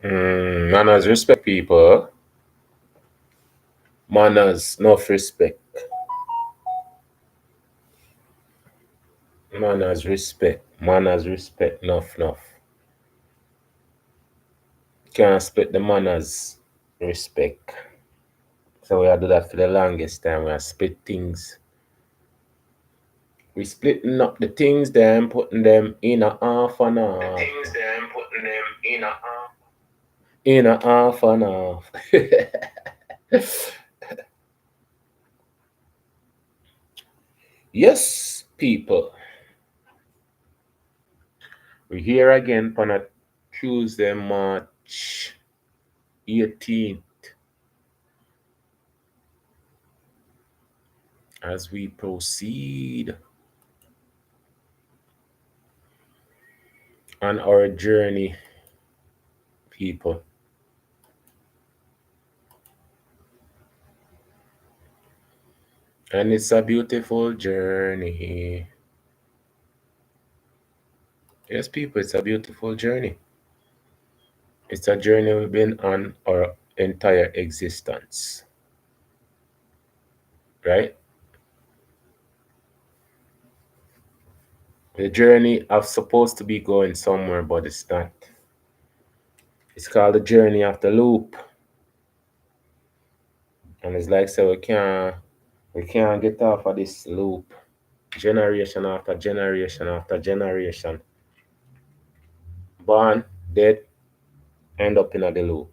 Manners, respect people. Manners, enough respect. Manners, respect. Manners, respect, enough. Can't split the manners, respect. So we have to do that for the longest time. We have split things. We splitting up the things them, putting them in a half and half. The things them, putting them in a half. In a half and half. Yes, people. We're here again on a Tuesday, March 18th, as we proceed on our journey, people. And it's a beautiful journey. Yes, people, it's a beautiful journey. It's a journey we've been on our entire existence, right? The journey of supposed to be going somewhere, but it's not. It's called the journey of the loop. And it's like so we can't get off of this loop. Generation after generation after generation. Born, dead, end up in a the loop.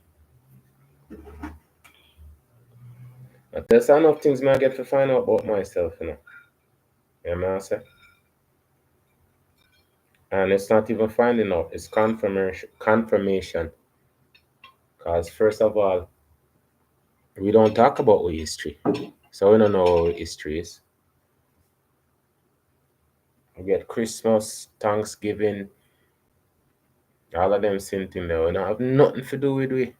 There's enough things I get to find out about myself, you know. You know what I say? And it's not even finding out, it's confirmation. Because first of all, we don't talk about our history. So we don't know what our history is. We get Christmas, Thanksgiving, all of them same thing there. We don't have nothing to do with we.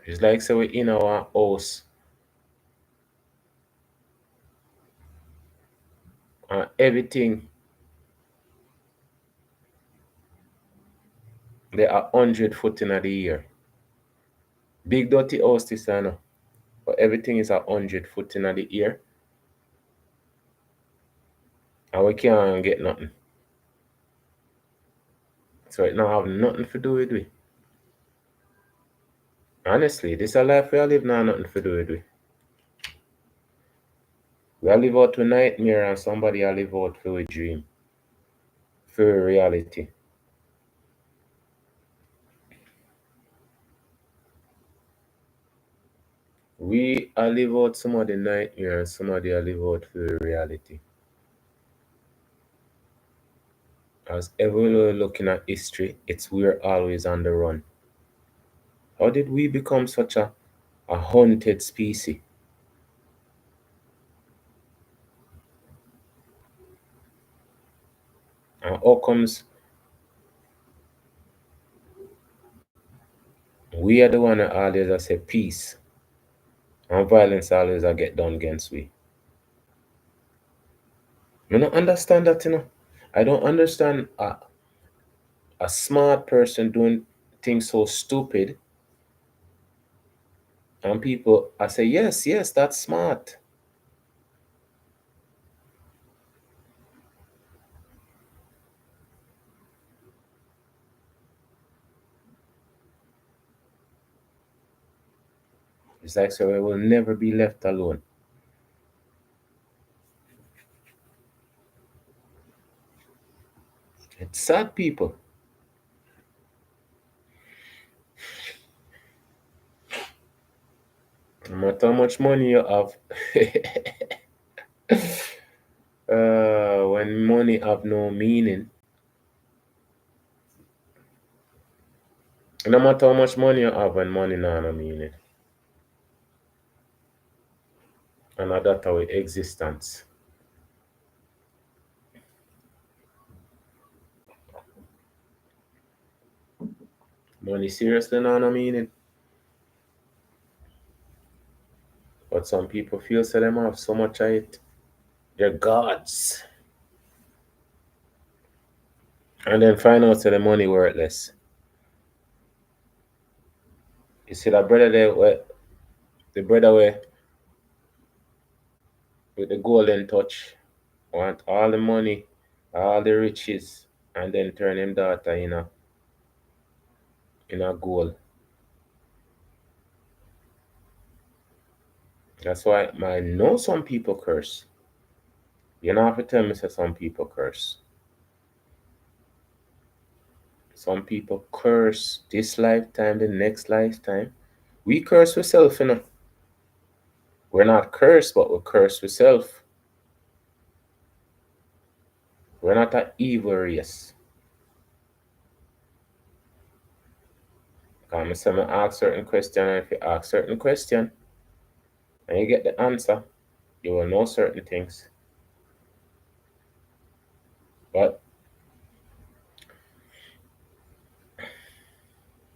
It's like so we in our house and everything they are 100 foot in the year. Big dirty house this I know. But everything is 100 foot in the air. And we can't get nothing. So it don't have nothing to do with we. Honestly, this a life we are live now nothing to do with we. We are live out to nightmare and somebody a live out for a dream. For reality. We are live out some of the nightmare and somebody a live out for reality. As ever we're looking at history, it's we're always on the run. How did we become such a haunted species? And how comes we are the one that always say peace and violence always get done against we? I don't understand that, you know. I don't understand a smart person doing things so stupid and people I say yes, that's smart. It's like so I will never be left alone. It's sad, people. No matter how much money you have, when money have no meaning, no matter how much money you have, when money no meaning, and that's our existence. Money seriously no meaning, but some people feel so them have so much of it. They're gods. and then find out that the money worthless. You see that brother there, the brother where with the golden touch want all the money, all the riches, and then turn him daughter in a goal. That's why I know some people curse. You don't have to tell me say some people curse. Some people curse this lifetime, the next lifetime. We curse ourselves. We're not cursed, but we curse ourselves. We're not an evil race. Because I say I ask certain question, and if you ask certain question and you get the answer, you will know certain things. But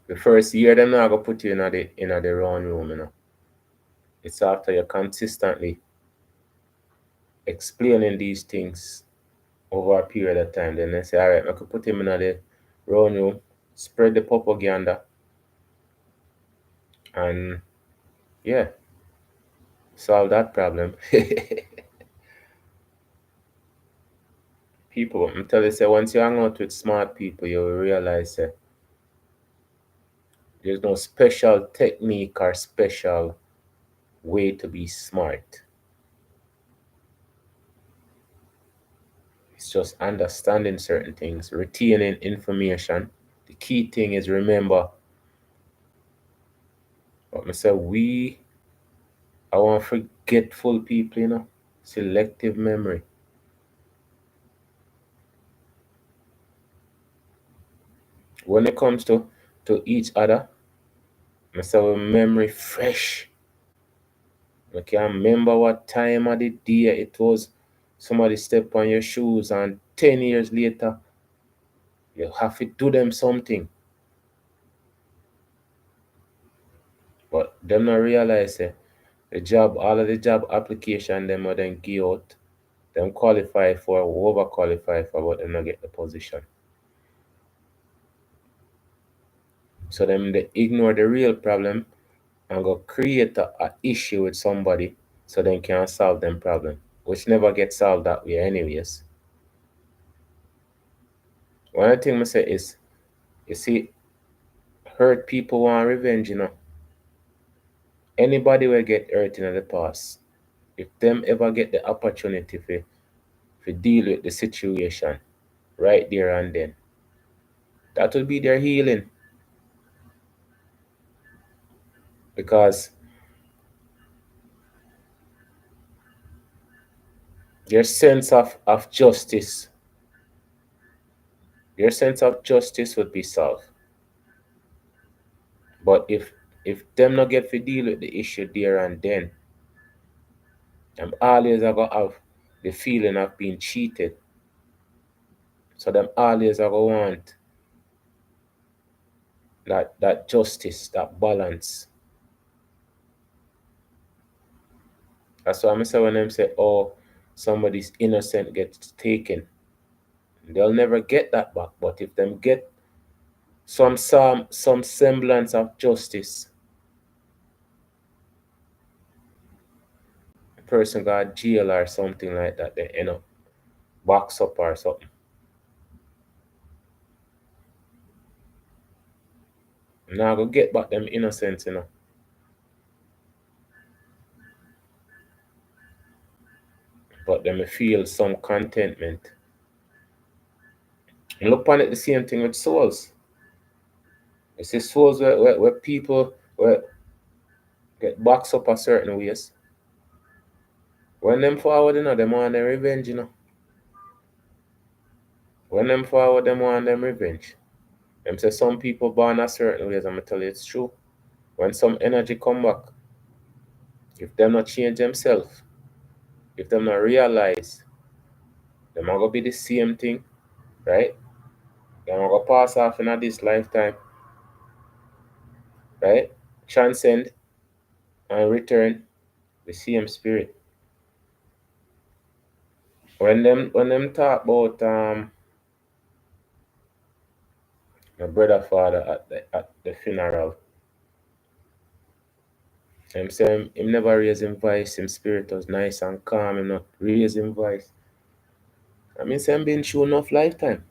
the first year, them not gonna put you in the wrong room. It's after you consistently explaining these things over a period of time. Then they say, all right, I could put him in the wrong room, spread the propaganda, and yeah, solve that problem. People, I'm telling you, say, once you hang out with smart people, you will realize that there's no special technique or special way to be smart. It's just understanding certain things, retaining information. The key thing is remember what I said, I want forgetful people. Selective memory. When it comes to each other, I say our memory fresh. I can remember what time of the day it was somebody step on your shoes and 10 years later you have to do them something. But them not realize all of the job application them or then give out, them qualify for, over qualify for, but them not get the position. So them they ignore the real problem and go create a issue with somebody so they can solve them problem, which never gets solved that way anyways. One thing I say is, you see, hurt people want revenge. Anybody will get hurt in the past. If them ever get the opportunity to deal with the situation right there and then, that will be their healing. Because their sense of justice, their sense of justice would be solved. But if them not get to deal with the issue there and then, them always are gonna have the feeling of being cheated. So them always are gonna want that justice, that balance. That's why I say when them say, oh, somebody's innocent gets taken, they'll never get that back. But if them get some semblance of justice, a person got jail or something like that, they end up box up or something. Now go get back them innocence. But them feel some contentment. And look upon it the same thing with souls. You see souls where people get boxed up a certain ways. When them forward, them want their revenge. When them forward, them want them revenge. Them say some people born a certain ways, I'm gonna tell you it's true. When some energy come back, if them not change themselves, if them not realize, them are gonna be the same thing, right? Them are gonna pass off in this lifetime, right? Transcend and return the same spirit. When them talk about my brother father at the funeral. Him say him never raise him voice, him spirit was nice and calm, him not raise him voice. I mean say him been through enough lifetime.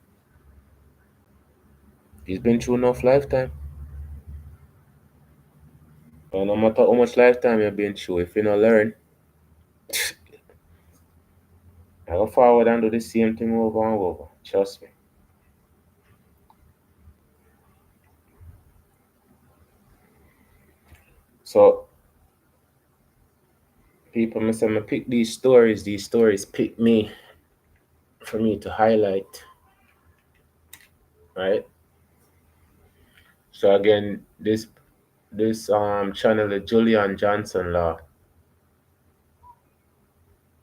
He's been through enough lifetime. And no matter how much lifetime you've been through, if you not learn, I go forward and do the same thing over and over. Trust me. So people must say, I pick these stories pick me for me to highlight, right? So again, this channel is Julian Johnson Law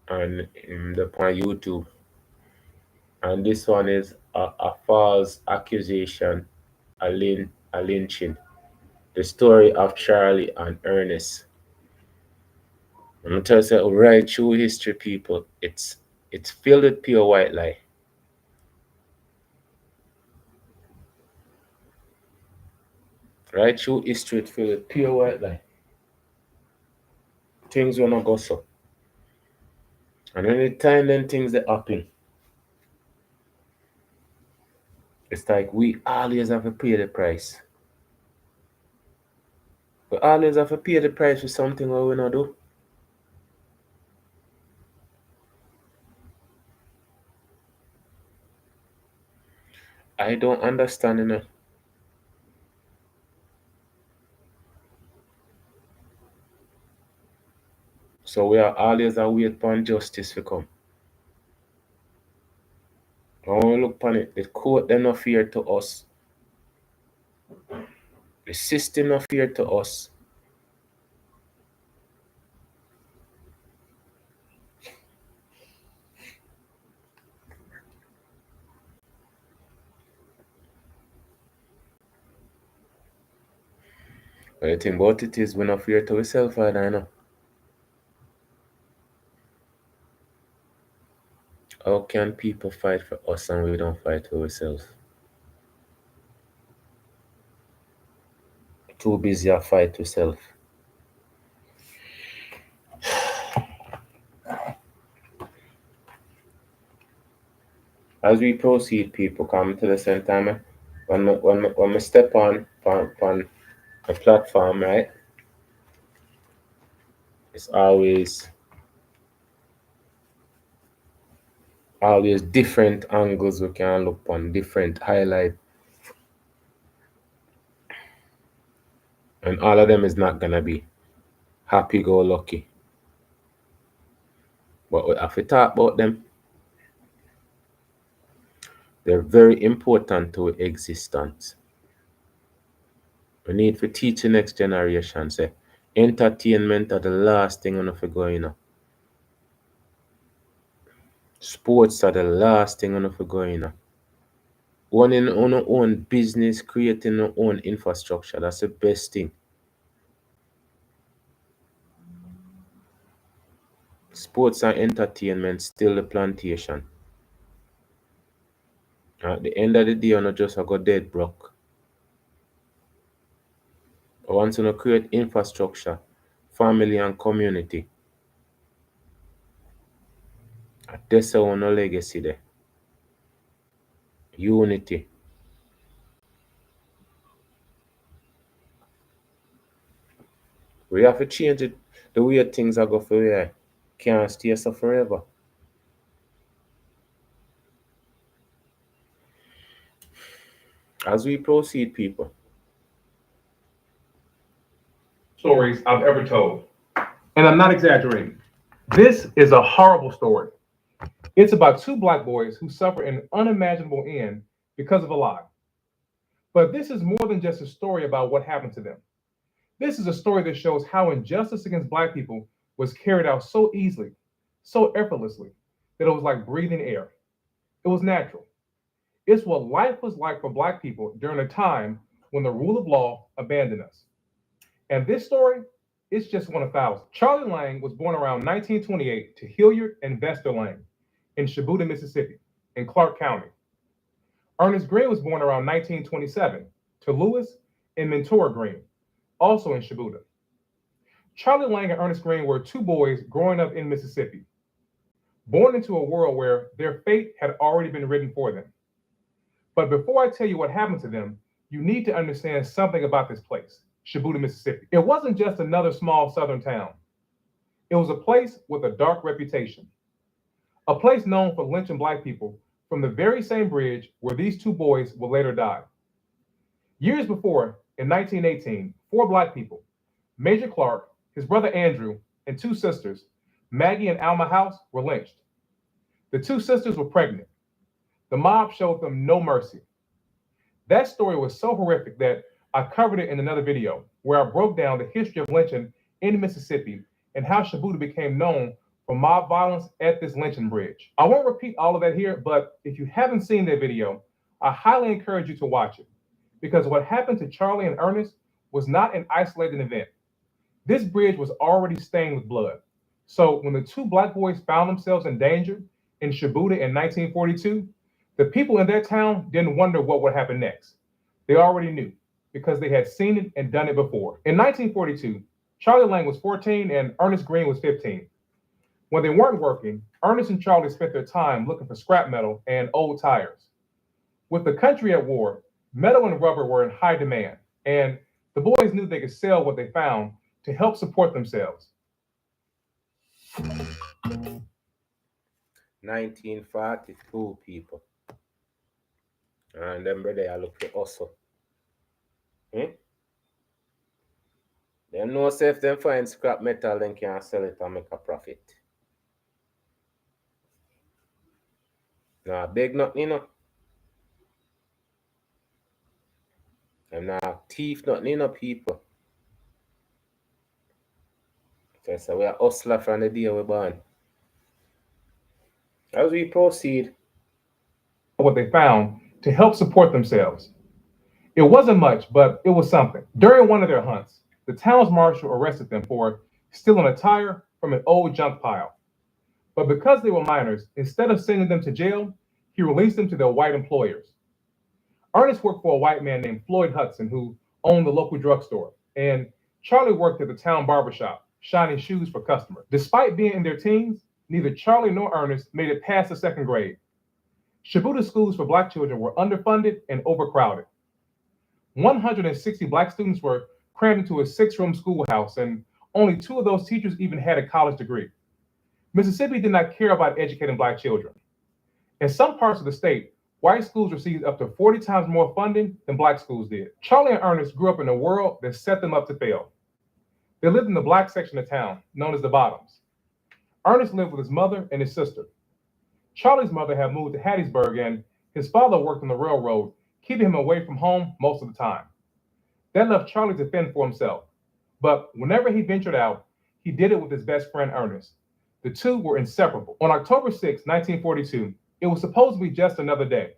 and the on YouTube. And this one is a false accusation, a lynching. The story of Charlie and Ernest. I'm gonna tell you, right through history, people, it's filled with pure white lie. Right through history, it's filled with pure white lie. Things will not go so. And anytime then things that happen, it's like we always have to pay the price. We always have to pay the price for something what we not do. I don't understand enough. So we are always a wait upon justice to come. When we look upon it, the court they not fear to us. The system not fear to us. But the thing about it is we not fear to ourselves, I know. How can people fight for us and we don't fight for ourselves? Too busy to fight to self. As we proceed, people come to the same time. When we step on a platform, right? It's always different angles we can look on, different highlight, and all of them is not gonna be happy go lucky. But we have to talk about them. They're very important to existence. We need to teach the next generation. Say, entertainment are the last thing on the going on. Sports are the last thing on the going on. Owning our own business, creating our own infrastructure, that's the best thing. Sports and entertainment still the plantation. At the end of the day, you're not just go dead broke. Once you create infrastructure, family and community, that's our legacy there. Unity. We have to change it the way things are going for you. Can't stay so forever. As we proceed, people. Stories I've ever told. And I'm not exaggerating. This is a horrible story. It's about two black boys who suffer an unimaginable end because of a lie. But this is more than just a story about what happened to them. This is a story that shows how injustice against black people was carried out so easily, so effortlessly, that it was like breathing air. It was natural. It's what life was like for black people during a time when the rule of law abandoned us. And this story is just one of thousands. Charlie Lang was born around 1928 to Hilliard and Vester Lang in Shibuda, Mississippi, in Clark County. Ernest Green was born around 1927 to Lewis and Mentor Green, also in Shibuda. Charlie Lang and Ernest Green were two boys growing up in Mississippi, born into a world where their fate had already been written for them. But before I tell you what happened to them, you need to understand something about this place, Shibuda, Mississippi. It wasn't just another small southern town. It was a place with a dark reputation, a place known for lynching Black people from the very same bridge where these two boys would later die. Years before, in 1918, four Black people, Major Clark, his brother Andrew, and two sisters, Maggie and Alma House, were lynched. The two sisters were pregnant. The mob showed them no mercy. That story was so horrific that I covered it in another video where I broke down the history of lynching in Mississippi and how Shibuda became known for mob violence at this lynching bridge. I won't repeat all of that here, but if you haven't seen that video, I highly encourage you to watch it, because what happened to Charlie and Ernest was not an isolated event. This bridge was already stained with blood. So when the two Black boys found themselves in danger in Shibuda in 1942, the people in that town didn't wonder what would happen next. They already knew, because they had seen it and done it before. In 1942, Charlie Lang was 14 and Ernest Green was 15. When they weren't working, Ernest and Charlie spent their time looking for scrap metal and old tires. With the country at war, metal and rubber were in high demand, and the boys knew they could sell what they found to help support themselves. 1942 people. And them brother I look for hustle. Them know say if them find scrap metal, then can sell it and make a profit. Nah, big nothing, you know. Them not thief nothing, you know, people. So we are hustler from the day we're born. As we proceed, what they found to help support themselves. It wasn't much, but it was something. During one of their hunts, the town's marshal arrested them for stealing a tire from an old junk pile. But because they were minors, instead of sending them to jail, he released them to their white employers. Ernest worked for a white man named Floyd Hudson, who owned the local drugstore, and Charlie worked at the town barbershop, shining shoes for customers. Despite being in their teens, neither Charlie nor Ernest made it past the second grade. Shibuda schools for Black children were underfunded and overcrowded. 160 Black students were crammed into a 6-room schoolhouse, and only 2 of those teachers even had a college degree. Mississippi did not care about educating Black children. In some parts of the state, white schools received up to 40 times more funding than Black schools did. Charlie and Ernest grew up in a world that set them up to fail. They lived in the Black section of town, known as the Bottoms. Ernest lived with his mother and his sister. Charlie's mother had moved to Hattiesburg, and his father worked on the railroad, keeping him away from home most of the time. That left Charlie to fend for himself. But whenever he ventured out, he did it with his best friend, Ernest. The two were inseparable. On October 6, 1942, it was supposed to be just another day.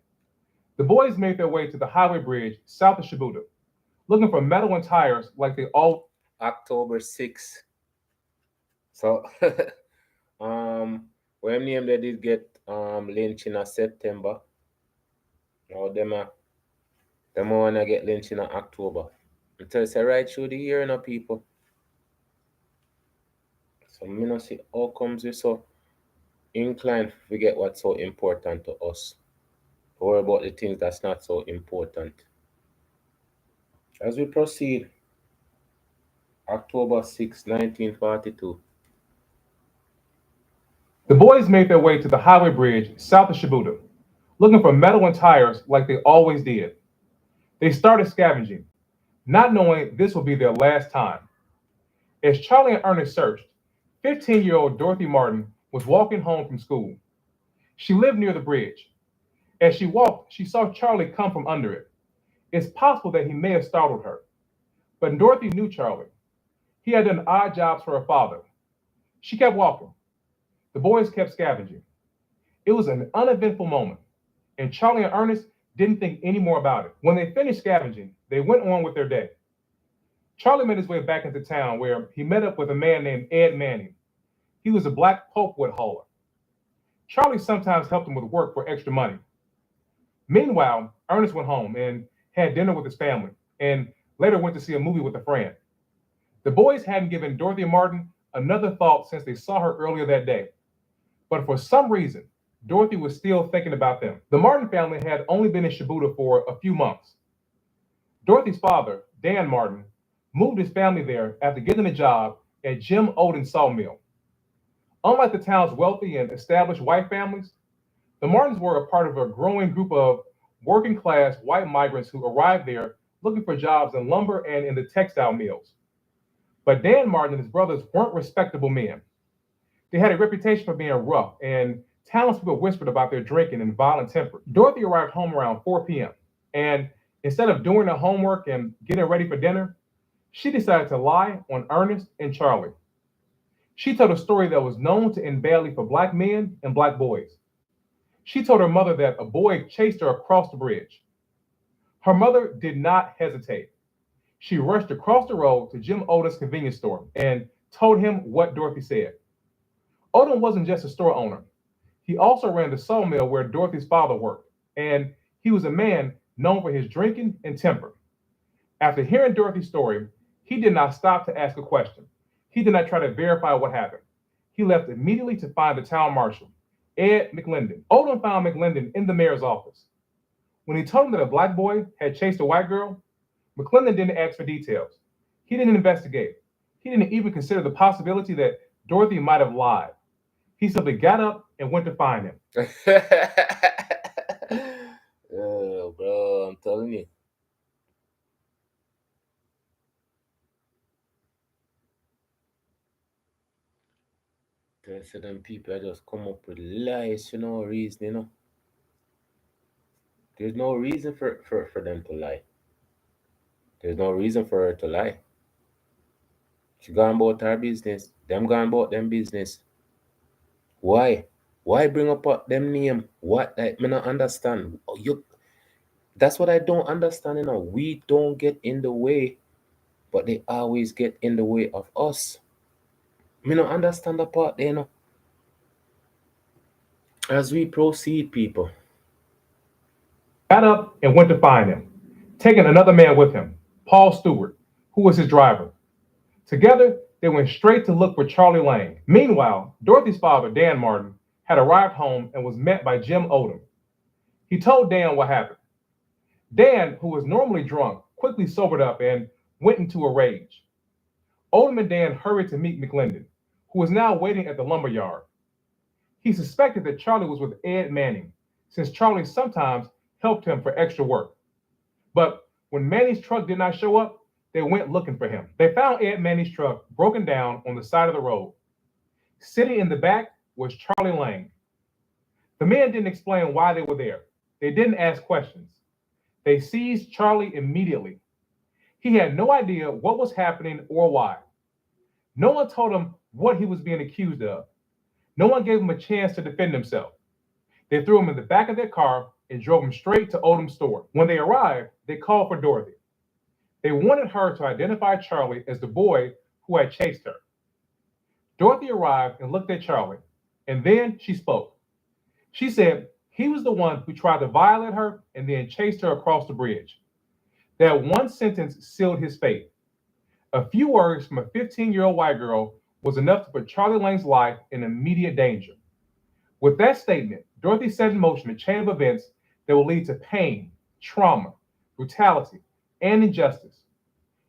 The boys made their way to the highway bridge south of Shibuda, looking for metal and tires like they all... October 6. So, when name they did get lynched in September. Now them wanna get lynched in October. Until it's right through the year, you know, people. So me not see how comes we so inclined to forget what's so important to us. Worry about the things that's not so important. As we proceed, October 6, 1942. The boys made their way to the highway bridge south of Shibuda, looking for metal and tires like they always did. They started scavenging, not knowing this would be their last time. As Charlie and Ernest searched, 15-year-old Dorothy Martin was walking home from school. She lived near the bridge. As she walked, she saw Charlie come from under it. It's possible that he may have startled her. But Dorothy knew Charlie. He had done odd jobs for her father. She kept walking. The boys kept scavenging. It was an uneventful moment, and Charlie and Ernest didn't think any more about it. When they finished scavenging, they went on with their day. Charlie made his way back into town, where he met up with a man named Ed Manning. He was a Black pulpwood hauler. Charlie sometimes helped him with work for extra money. Meanwhile, Ernest went home and had dinner with his family and later went to see a movie with a friend. The boys hadn't given Dorothy Martin another thought since they saw her earlier that day. But for some reason, Dorothy was still thinking about them. The Martin family had only been in Shibuya for a few months. Dorothy's father, Dan Martin, moved his family there after getting a job at Jim Oden's sawmill. Unlike the town's wealthy and established white families, the Martins were a part of a growing group of working class white migrants who arrived there looking for jobs in lumber and in the textile mills. But Dan Martin and his brothers weren't respectable men. They had a reputation for being rough, and townspeople whispered about their drinking and violent temper. Dorothy arrived home around 4 p.m., and instead of doing her homework and getting ready for dinner, she decided to lie on Ernest and Charlie. She told a story that was known to end badly for black men and black boys. She told her mother that a boy chased her across the bridge. Her mother did not hesitate. She rushed across the road to Jim Oden's convenience store and told him what Dorothy said. Oden wasn't just a store owner. He also ran the sawmill where Dorothy's father worked, and he was a man known for his drinking and temper. After hearing Dorothy's story, he did not stop to ask a question. He did not try to verify what happened. He left immediately to find the town marshal, Ed McLendon. Odom found McLendon in the mayor's office. When he told him that a black boy had chased a white girl, McLendon didn't ask for details. He didn't investigate. He didn't even consider the possibility that Dorothy might have lied. He simply got up and went to find him. Oh, bro, I'm telling you. The rest of them people just come up with lies for no reason, you know. There's no reason for them to lie. There's no reason for her to lie. She gone about her business. Them gone about them business. Why? Why bring up them name? What? I me not understand. You. That's what I don't understand. You know, we don't get in the way, but they always get in the way of us. Me not understand the part there, you know. As we proceed, people. Got up and went to find him, taking another man with him, Paul Stewart, who was his driver. Together, they went straight to look for Charlie Lang. Meanwhile, Dorothy's father, Dan Martin, had arrived home and was met by Jim Odom. He told Dan what happened. Dan, who was normally drunk, quickly sobered up and went into a rage. Odom and Dan hurried to meet McLendon, who was now waiting at the lumber yard. He suspected that Charlie was with Ed Manning, since Charlie sometimes helped him for extra work. But when Manning's truck did not show up, they went looking for him. They found Ed Manning's truck broken down on the side of the road. Sitting in the back was Charlie Lang. The men didn't explain why they were there. They didn't ask questions. They seized Charlie immediately. He had no idea what was happening or why. No one told him what he was being accused of. No one gave him a chance to defend himself. They threw him in the back of their car and drove him straight to Odom's store. When they arrived, they called for Dorothy. They wanted her to identify Charlie as the boy who had chased her. Dorothy arrived and looked at Charlie, and then she spoke. She said he was the one who tried to violate her and then chased her across the bridge. That one sentence sealed his fate. A few words from a 15-year-old white girl was enough to put Charlie Lang's life in immediate danger. With that statement, Dorothy set in motion a chain of events that will lead to pain, trauma, brutality, and injustice.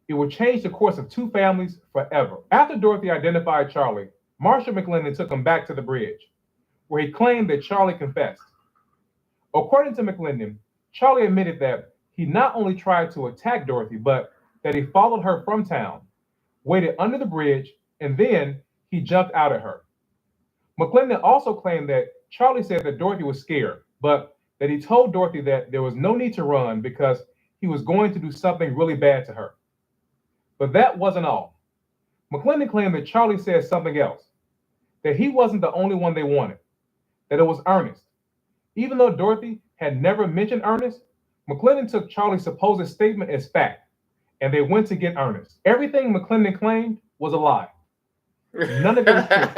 It would change the course of two families forever. After Dorothy identified Charlie, Marshall McLendon took him back to the bridge, where he claimed that Charlie confessed. According to McLendon, Charlie admitted that he not only tried to attack Dorothy, but that he followed her from town, waited under the bridge, and then he jumped out at her. McLendon also claimed that Charlie said that Dorothy was scared, but that he told Dorothy that there was no need to run because he was going to do something really bad to her. But that wasn't all. McLendon claimed that Charlie said something else, that he wasn't the only one they wanted, that it was Ernest. Even though Dorothy had never mentioned Ernest, McLendon took Charlie's supposed statement as fact, and they went to get Ernest. Everything McLendon claimed was a lie. None of it was true.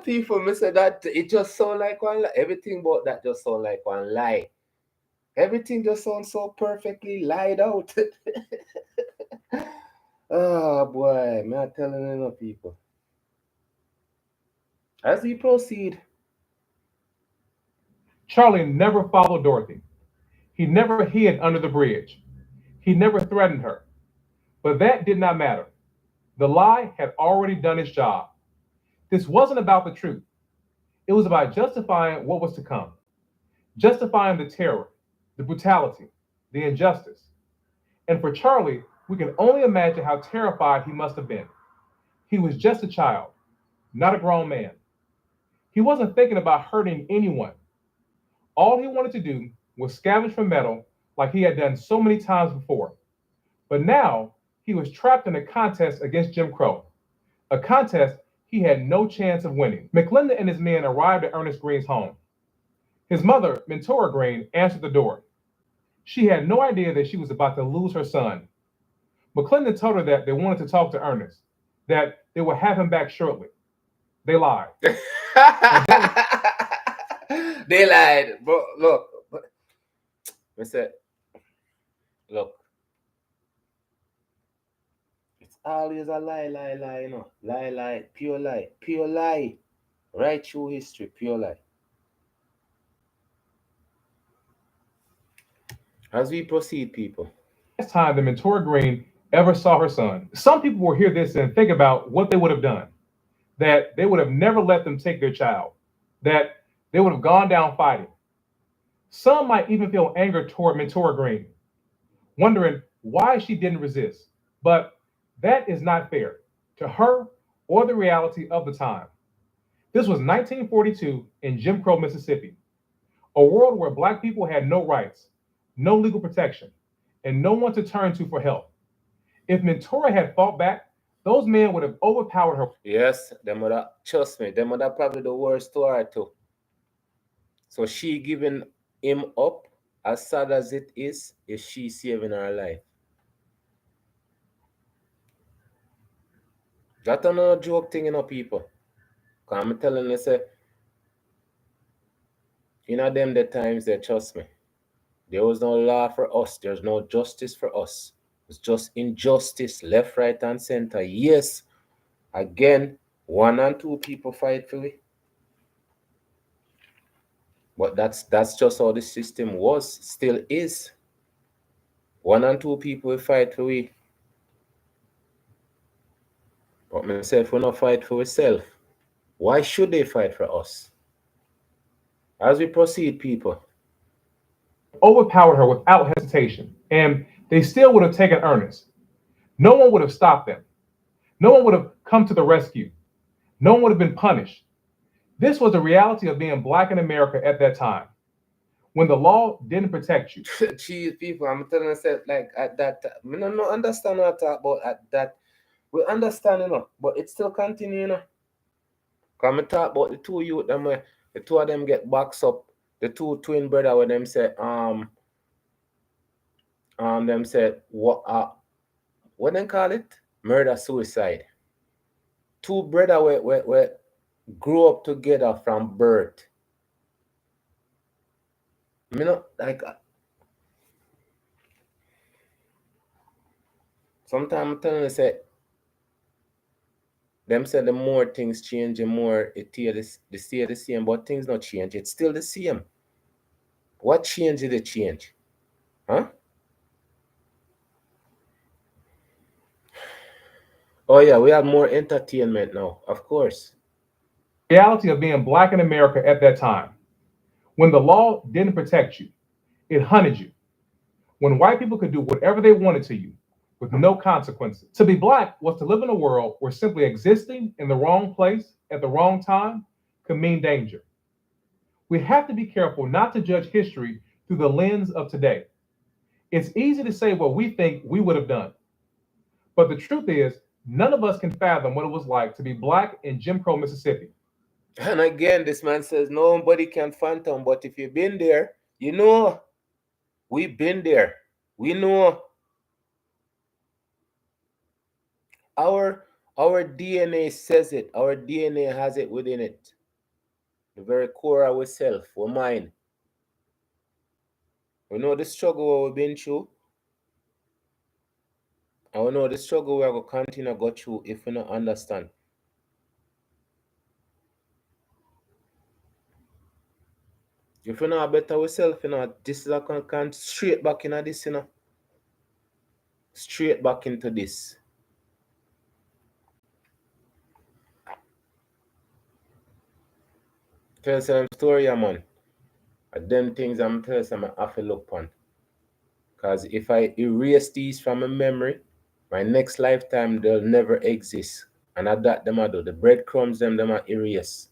people, me say that it just sound like one lie. Everything about that just sound like one lie. Everything just sounds so perfectly lied out. Oh boy, me I telling you, no people. As we proceed, Charlie never followed Dorothy. He never hid under the bridge. He never threatened her. But that did not matter. The lie had already done its job. This wasn't about the truth. It was about justifying what was to come, justifying the terror, the brutality, the injustice. And for Charlie, we can only imagine how terrified he must have been. He was just a child, not a grown man. He wasn't thinking about hurting anyone. All he wanted to do was scavenge for metal like he had done so many times before. But now he was trapped in a contest against Jim Crow, a contest he had no chance of winning. McClendon and his men arrived at Ernest Green's home. His mother, Mentora Green, answered the door. She had no idea that she was about to lose her son. McClendon told her that they wanted to talk to Ernest, that they would have him back shortly. They lied. they lied. But look, I said, look, it's always a lie, lie, lie, you know. Lie, lie, pure lie, pure lie. Right through history, pure lie. As we proceed, people. Last time that Mentora Green ever saw her son, some people will hear this and think about what they would have done. That they would have never let them take their child. That they would have gone down fighting. Some might even feel anger toward Mentora Green, wondering why she didn't resist. But that is not fair to her or the reality of the time. This was 1942 in Jim Crow, Mississippi, a world where Black people had no rights, no legal protection, and no one to turn to for help. If Mentora had fought back, those men would have overpowered her. Yes, them would have, trust me, them would have probably the worst to her too. So she giving him up, as sad as it is she saving her life. That's another joke thing, you know, people. Because I'm telling you, say, you know, them the times that, trust me, there was no law for us. There's no justice for us. It's just injustice, left, right, and center. Yes, again, one and two people fight for it. But that's just how the system was, still is. One and two people will fight for we. But myself will not fight for ourselves. Why should they fight for us? As we proceed, people. Overpowered her without hesitation, and they still would have taken Ernest. No one would have stopped them. No one would have come to the rescue. No one would have been punished. This was the reality of being Black in America at that time, when the law didn't protect you. Jeez, people, I'm telling myself, like, at that time, I don't understand what I talk about at that. We understand, you know, but it still continue, you know. Because I talk about the two youth, them, the two of them get boxed up. The two twin brother with them say, them said, what they call it? Murder, suicide. Two brother we grew up together from birth. You know, like, sometimes I'm telling you, say, them say the more things change, the more it stay the same, but things not change. It's still the same. What change did it change? Huh? Oh yeah, we have more entertainment now, of course. Reality of being Black in America at that time, when the law didn't protect you, it hunted you. When white people could do whatever they wanted to you with no consequences. To be Black was to live in a world where simply existing in the wrong place at the wrong time could mean danger. We have to be careful not to judge history through the lens of today. It's easy to say what we think we would have done. But the truth is, none of us can fathom what it was like to be Black in Jim Crow, Mississippi. And again, this man says nobody can phantom, but if you've been there, you know, we've been there. We know our Our DNA says it. Our DNA has it within it. The very core of ourself, our mind. We know the struggle we've been through. And we know the struggle we're going to continue to go through if we don't understand. If we know better ourselves, this is a can straight back into this, Straight back into this. Tell some story, man. And them things I'm telling some I have to look on. Because if I erase these from my memory, my next lifetime they'll never exist. And at that them I do. The breadcrumbs them I erase.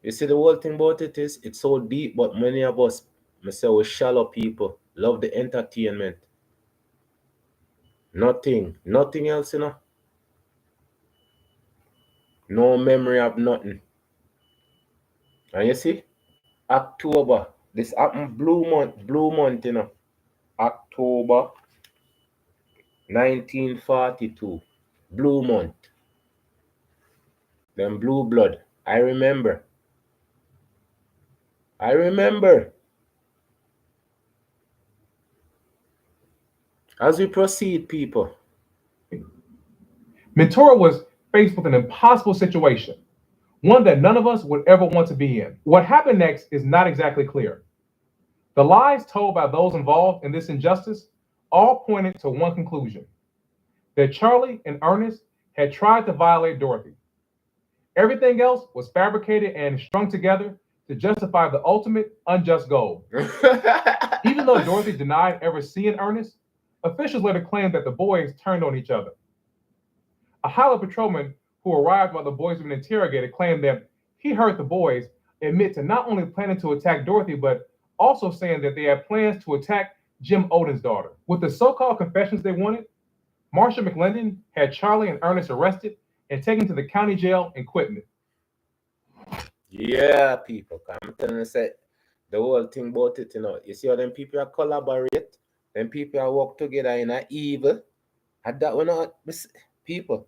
You see the whole thing about it is it's so deep, but many of us, I say we shallow people, love the entertainment. Nothing else, No memory of nothing. And you see, October, this happened blue month, October 1942, blue month. Them blue blood. I remember. As we proceed, people. Mentora was faced with an impossible situation, one that none of us would ever want to be in. What happened next is not exactly clear. The lies told by those involved in this injustice all pointed to one conclusion: that Charlie and Ernest had tried to violate Dorothy. Everything else was fabricated and strung together to justify the ultimate unjust goal. Even though Dorothy denied ever seeing Ernest, officials later claimed that the boys turned on each other. A highway patrolman who arrived while the boys were being interrogated claimed that he heard the boys admit to not only planning to attack Dorothy, but also saying that they had plans to attack Jim Odin's daughter. With the so-called confessions they wanted, Marshal McLendon had Charlie and Ernest arrested and taken to the county jail in Quitman. Yeah, people. I'm telling you, say, the whole thing about it, You see how them people are collaborate, them people are work together in a evil. And that we're not people.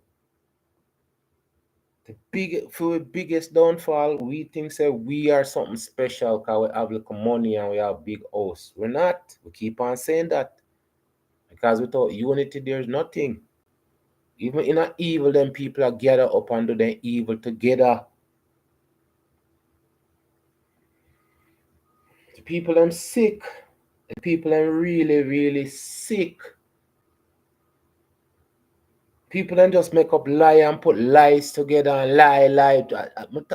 For the biggest downfall, we think say we are something special because we have little money and we have big house. We're not. We keep on saying that. Because without unity, there's nothing. Even in a evil, then people are gather up and do their evil together. The people are sick. The people are really, really sick. People then just make up lie and put lies together and lie,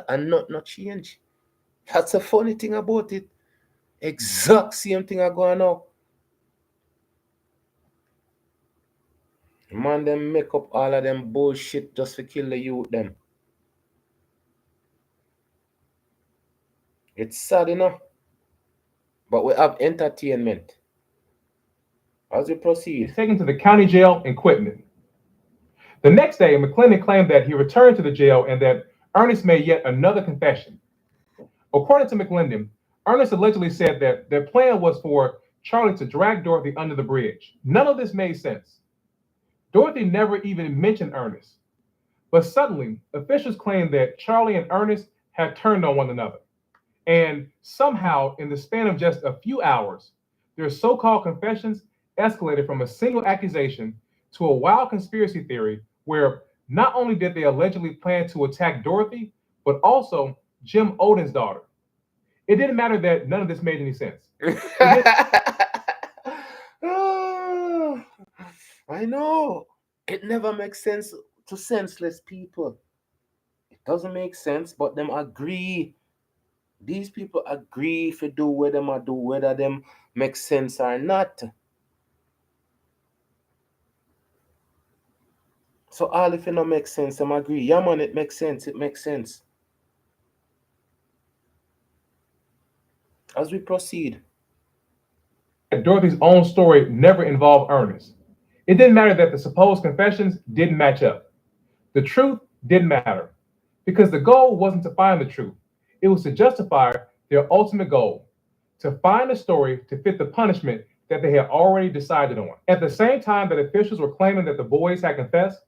and not change. That's the funny thing about it. Exact same thing are going on. Man, them make up all of them bullshit just to kill the youth them. It's sad, But we have entertainment. As we proceed. Taken to the county jail in Quitman. The next day, McLendon claimed that he returned to the jail and that Ernest made yet another confession. According to McLendon, Ernest allegedly said that their plan was for Charlie to drag Dorothy under the bridge. None of this made sense. Dorothy never even mentioned Ernest. But suddenly, officials claimed that Charlie and Ernest had turned on one another. And somehow, in the span of just a few hours, their so-called confessions escalated from a single accusation to a wild conspiracy theory where not only did they allegedly plan to attack Dorothy, but also Jim Odin's daughter. It didn't matter that none of this made any sense. I know. It never makes sense to senseless people. It doesn't make sense, but them agree. These people agree if you do what them do, whether them make sense or not. So all if it not make sense, them agree. Yeah, man, it makes sense. It makes sense. As we proceed. Dorothy's own story never involved Ernest. It didn't matter that the supposed confessions didn't match up. The truth didn't matter because the goal wasn't to find the truth. It was to justify their ultimate goal, to find a story to fit the punishment that they had already decided on. At the same time that officials were claiming that the boys had confessed,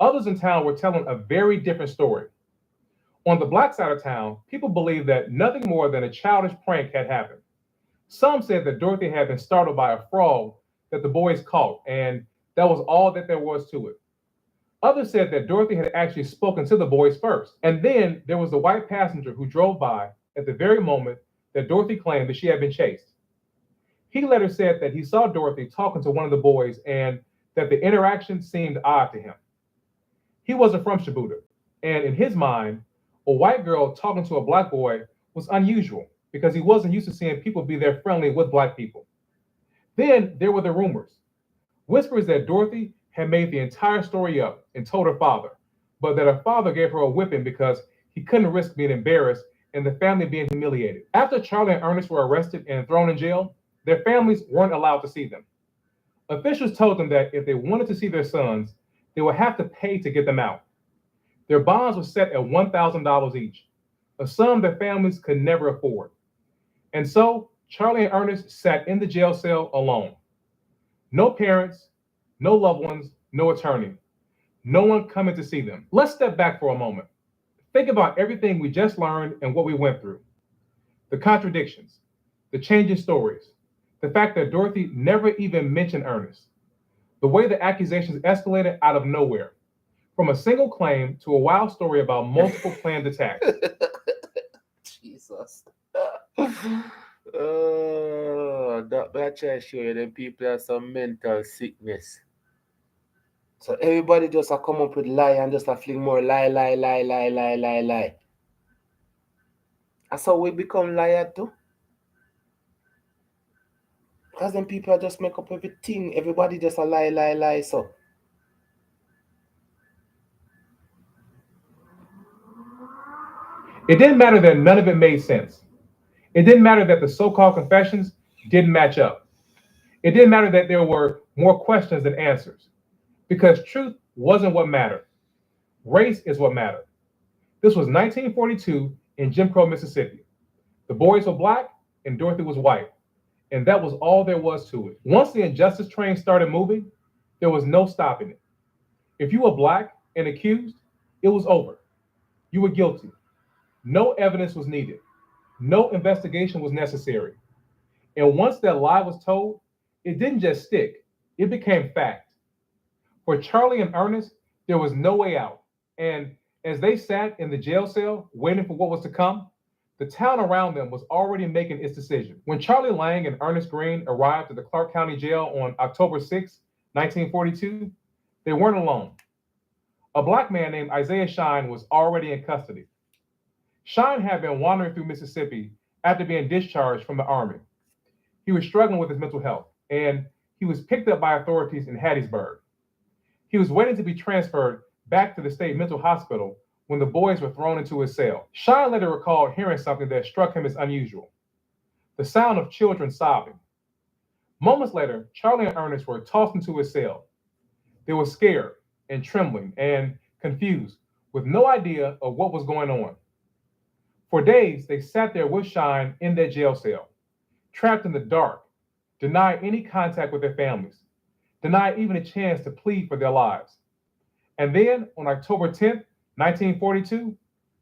others in town were telling a very different story. On the black side of town, people believed that nothing more than a childish prank had happened. Some said that Dorothy had been startled by a frog that the boys caught, and that was all that there was to it. Others said that Dorothy had actually spoken to the boys first. And then there was the white passenger who drove by at the very moment that Dorothy claimed that she had been chased. He later said that he saw Dorothy talking to one of the boys and that the interaction seemed odd to him. He wasn't from Shibuya, and in his mind, a white girl talking to a black boy was unusual because he wasn't used to seeing people be there friendly with black people. Then there were the rumors, whispers that Dorothy had made the entire story up and told her father, but that her father gave her a whipping because he couldn't risk being embarrassed and the family being humiliated. After Charlie and Ernest were arrested and thrown in jail, their families weren't allowed to see them. Officials told them that if they wanted to see their sons, they would have to pay to get them out. Their bonds were set at $1,000 each, a sum their families could never afford. And so Charlie and Ernest sat in the jail cell alone. No parents, no loved ones, no attorney, no one coming to see them. Let's step back for a moment. Think about everything we just learned and what we went through. The contradictions, the changing stories, the fact that Dorothy never even mentioned Ernest, the way the accusations escalated out of nowhere, from a single claim to a wild story about multiple planned attacks. Jesus. That try to show you them people have some mental sickness. So everybody just a come up with lie and just a fling more lie, lie, lie, lie, lie, lie, lie. That's how we become liar too. Because then people just make up everything. Everybody just a lie, lie, lie. So It didn't matter that none of it made sense. It didn't matter that the so called confessions didn't match up. It didn't matter that there were more questions than answers. Because truth wasn't what mattered. Race is what mattered. This was 1942 in Jim Crow, Mississippi. The boys were black and Dorothy was white. And that was all there was to it. Once the injustice train started moving, there was no stopping it. If you were black and accused, it was over. You were guilty. No evidence was needed. No investigation was necessary. And once that lie was told, it didn't just stick, it became fact. For Charlie and Ernest, there was no way out. And as they sat in the jail cell waiting for what was to come, the town around them was already making its decision. When Charlie Lang and Ernest Green arrived at the Clark County Jail on October 6, 1942, they weren't alone. A black man named Isaiah Shine was already in custody. Shine had been wandering through Mississippi after being discharged from the Army. He was struggling with his mental health, and he was picked up by authorities in Hattiesburg. He was waiting to be transferred back to the state mental hospital when the boys were thrown into his cell. Shine later recalled hearing something that struck him as unusual: the sound of children sobbing. Moments later, Charlie and Ernest were tossed into his cell. They were scared and trembling and confused, with no idea of what was going on. For days, they sat there with Shine in their jail cell, trapped in the dark, denied any contact with their families, denied even a chance to plead for their lives. And then, on October 10th, 1942,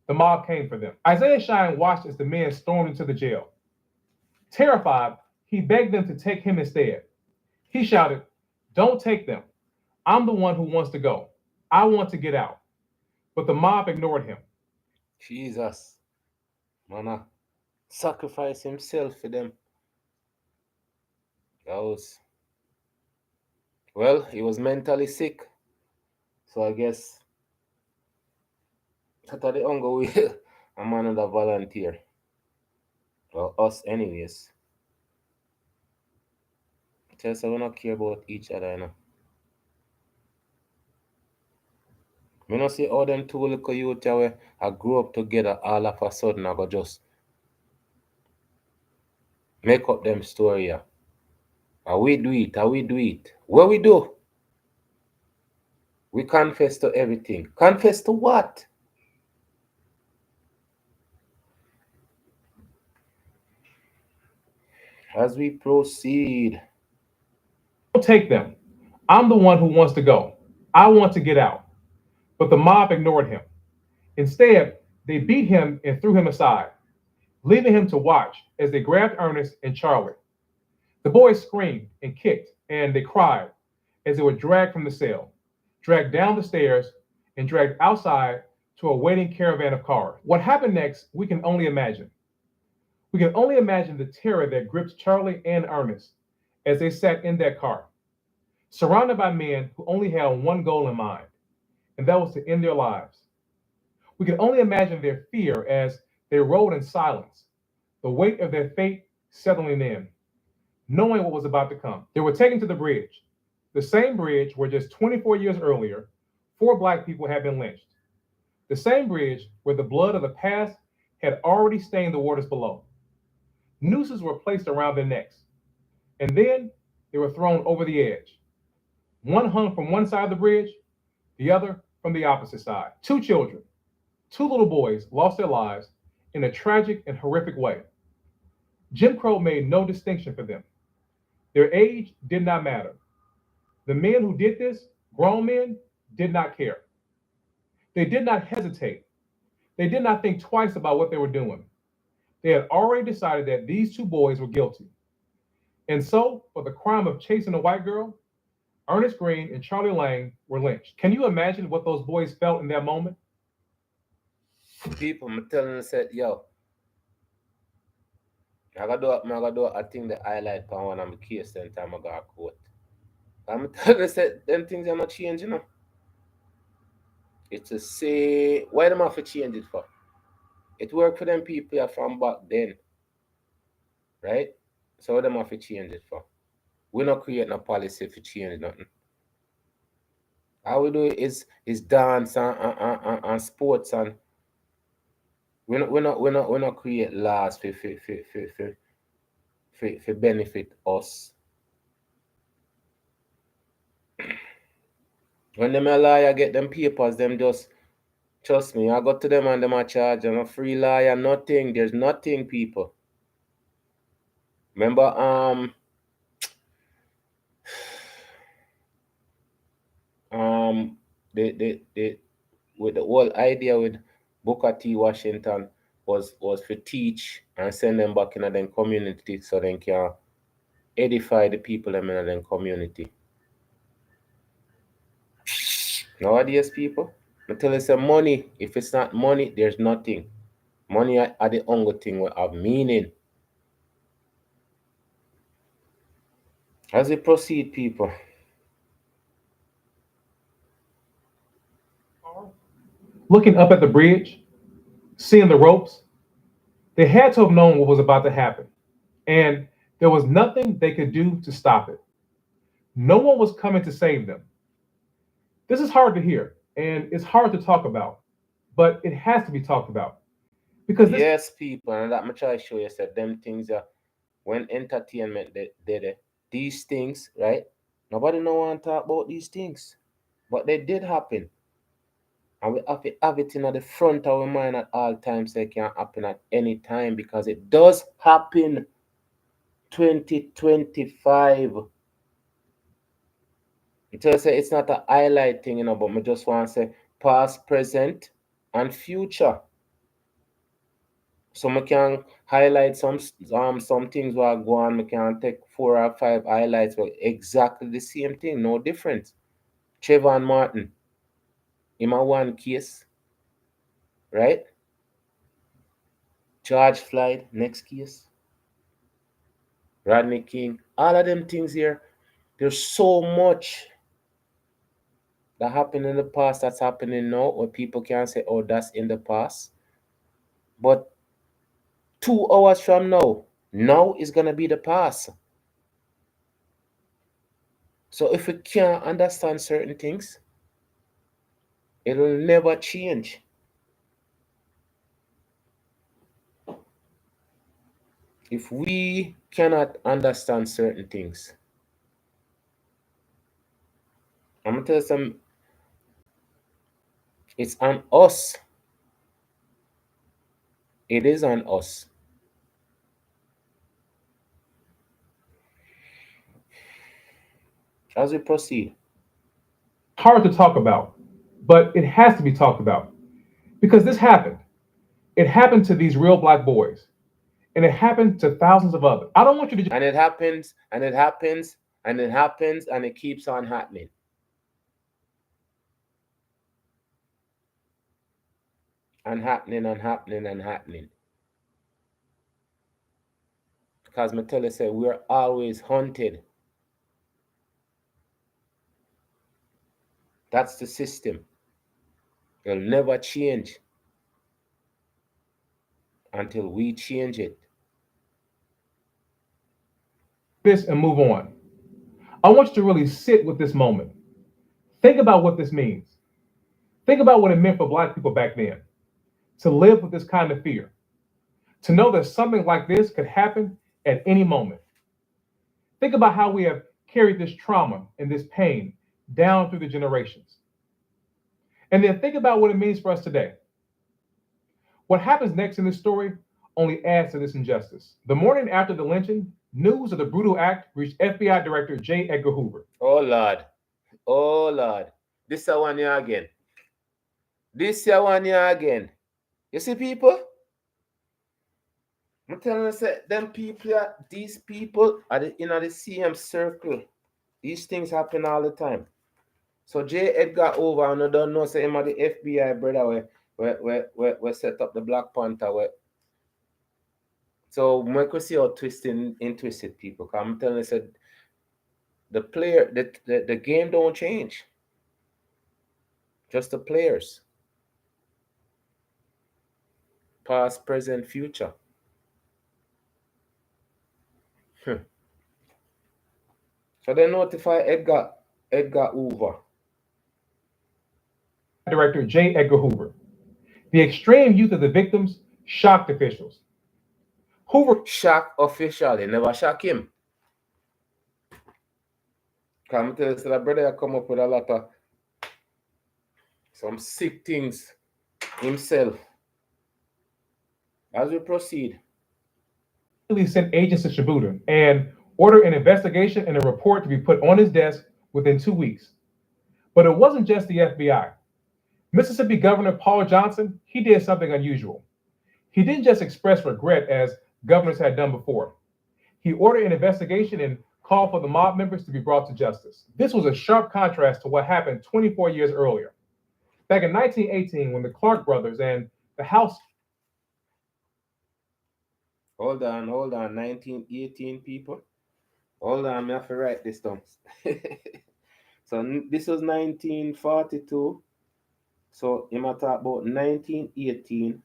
the mob came for them. Isaiah Shine watched as the men stormed into the jail. Terrified, he begged them to take him instead. He shouted, "Don't take them. I'm the one who wants to go. I want to get out." But the mob ignored him. Jesus, man, sacrifice himself for them. That was, well, he was mentally sick. So I guess that the hunger we I'm another volunteer. Well, us anyways. Just we not care about each other, you know. Me not see all them two little youth where I grew up together all of a sudden I go just make up them story. Yeah. How we do it, how we do it. What we do? We confess to everything. Confess to what? As we proceed. Don't take them. I'm the one who wants to go. I want to get out. But the mob ignored him. Instead, they beat him and threw him aside, leaving him to watch as they grabbed Ernest and Charlie. The boys screamed and kicked and they cried as they were dragged from the cell, dragged down the stairs, and dragged outside to a waiting caravan of cars. What happened next, we can only imagine. We can only imagine the terror that gripped Charlie and Ernest as they sat in that car, surrounded by men who only had one goal in mind, and that was to end their lives. We can only imagine their fear as they rode in silence, the weight of their fate settling in, knowing what was about to come. They were taken to the bridge, the same bridge where just 24 years earlier, 4 Black people had been lynched, the same bridge where the blood of the past had already stained the waters below. Nooses were placed around their necks, and then they were thrown over the edge. One hung from one side of the bridge, the other from the opposite side. 2 children, 2 little boys, lost their lives in a tragic and horrific way. Jim Crow made no distinction for them. Their age did not matter. The men who did this, grown men, did not care. They did not hesitate. They did not think twice about what they were doing. They had already decided that these 2 boys were guilty. And so, for the crime of chasing a white girl, Ernest Green and Charlie Lang were lynched. Can you imagine what those boys felt in that moment? People, I'm telling you, said, yo, I gotta do a thing that I highlight on one of my case then time I got a quote. I'm telling you, said, them things are not changing, you know. It's to say, why them have to change it for? It worked for them people from back then, right? So what them have to change it for? We're not creating a policy to change nothing. All we do is dance and sports, and we're not create laws for benefit us. When them a lawyer get them papers, them just trust me. I got to them and them a charge. I'm a free lawyer, nothing. There's nothing, people. Remember, um, the with the whole idea with Booker T. Washington was to teach and send them back in their community so they can edify the people them in their community. Nowadays, people, I tell you, say money. If it's not money, there's nothing. Money are the only thing will have meaning. As we proceed, people, Looking up at the bridge, seeing the ropes, they had to have known what was about to happen. And there was nothing they could do to stop it. No one was coming to save them. This is hard to hear and it's hard to talk about, but it has to be talked about because this. yes, people, and that much I show you said them things are when entertainment did it. These things, right? Nobody no want to talk about these things, but they did happen, and we have to have it in at the front of our mind at all times. They can happen at any time because it does happen. 2025. It just say it's not a highlight thing, but me just want to say past, present, and future. So we can highlight some things where go on. We can take 4 or 5 highlights, but exactly the same thing, no difference. Trayvon Martin, him a one case, right? George Floyd, next case. Rodney King, all of them things here. There's so much that happened in the past that's happening now, where people can say, "Oh, that's in the past." But 2 hours from now is gonna be the past. So if we can't understand certain things, it'll never change. If we cannot understand certain things, I'm gonna tell you some. It's on us. It is on us. As we proceed. Hard to talk about, but it has to be talked about because this happened. It happened to these real black boys, and it happened to thousands of others. I don't want you to just And it happens, and it happens, and it happens, and it keeps on happening. And happening, and happening, and happening. Because me tell you, say, we're always hunted. That's the system. It'll never change until we change it. this and move on. I want you to really sit with this moment. Think about what this means. Think about what it meant for black people back then to live with this kind of fear, to know that something like this could happen at any moment. Think about how we have carried this trauma and this pain down through the generations. And then think about what it means for us today. What happens next in this story only adds to this injustice. The morning after the lynching, news of the brutal act reached FBI Director J. Edgar Hoover. Oh Lord. Oh Lord. This is one year again. This year one year again. You see, people? I'm telling you, say, them people, these people are in the same circle. These things happen all the time. So J. Edgar Hoover, I don't know, say him are the FBI brother we set up the Black Panther. So we could see how twisted people. Cause I'm telling you, say, the game don't change. Just the players. Past, present, future. So they notify Edgar Hoover. Director J. Edgar Hoover. The extreme youth of the victims shocked officials. Hoover shock officially, never shock him. Come tell us that brother come up with a lot of some sick things himself. As we proceed. sent agents to Shibuya and ordered an investigation and a report to be put on his desk within 2 weeks. But it wasn't just the FBI. Mississippi Governor Paul Johnson, he did something unusual. He didn't just express regret as governors had done before. He ordered an investigation and called for the mob members to be brought to justice. This was a sharp contrast to what happened 24 years earlier. Back in 1918, when the Clark brothers and the House. Hold on, 1918 people. Hold on, I have to write this down. So this was 1942. So you might talk about 1918.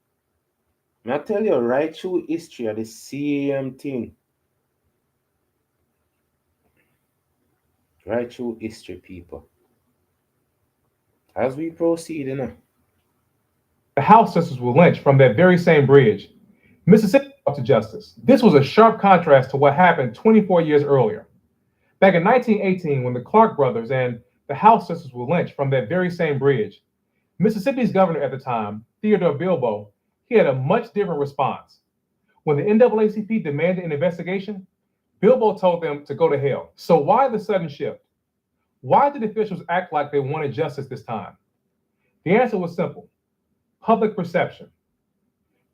I tell you, right through history are the same thing. Right through history, people. As we proceed, the House sisters were lynched from that very same bridge. Mississippi brought to justice. This was a sharp contrast to what happened 24 years earlier. Back in 1918, when the Clark brothers and the House sisters were lynched from that very same bridge, Mississippi's governor at the time, Theodore Bilbo, he had a much different response. When the NAACP demanded an investigation, Bilbo told them to go to hell. So why the sudden shift? Why did officials act like they wanted justice this time? The answer was simple: public perception.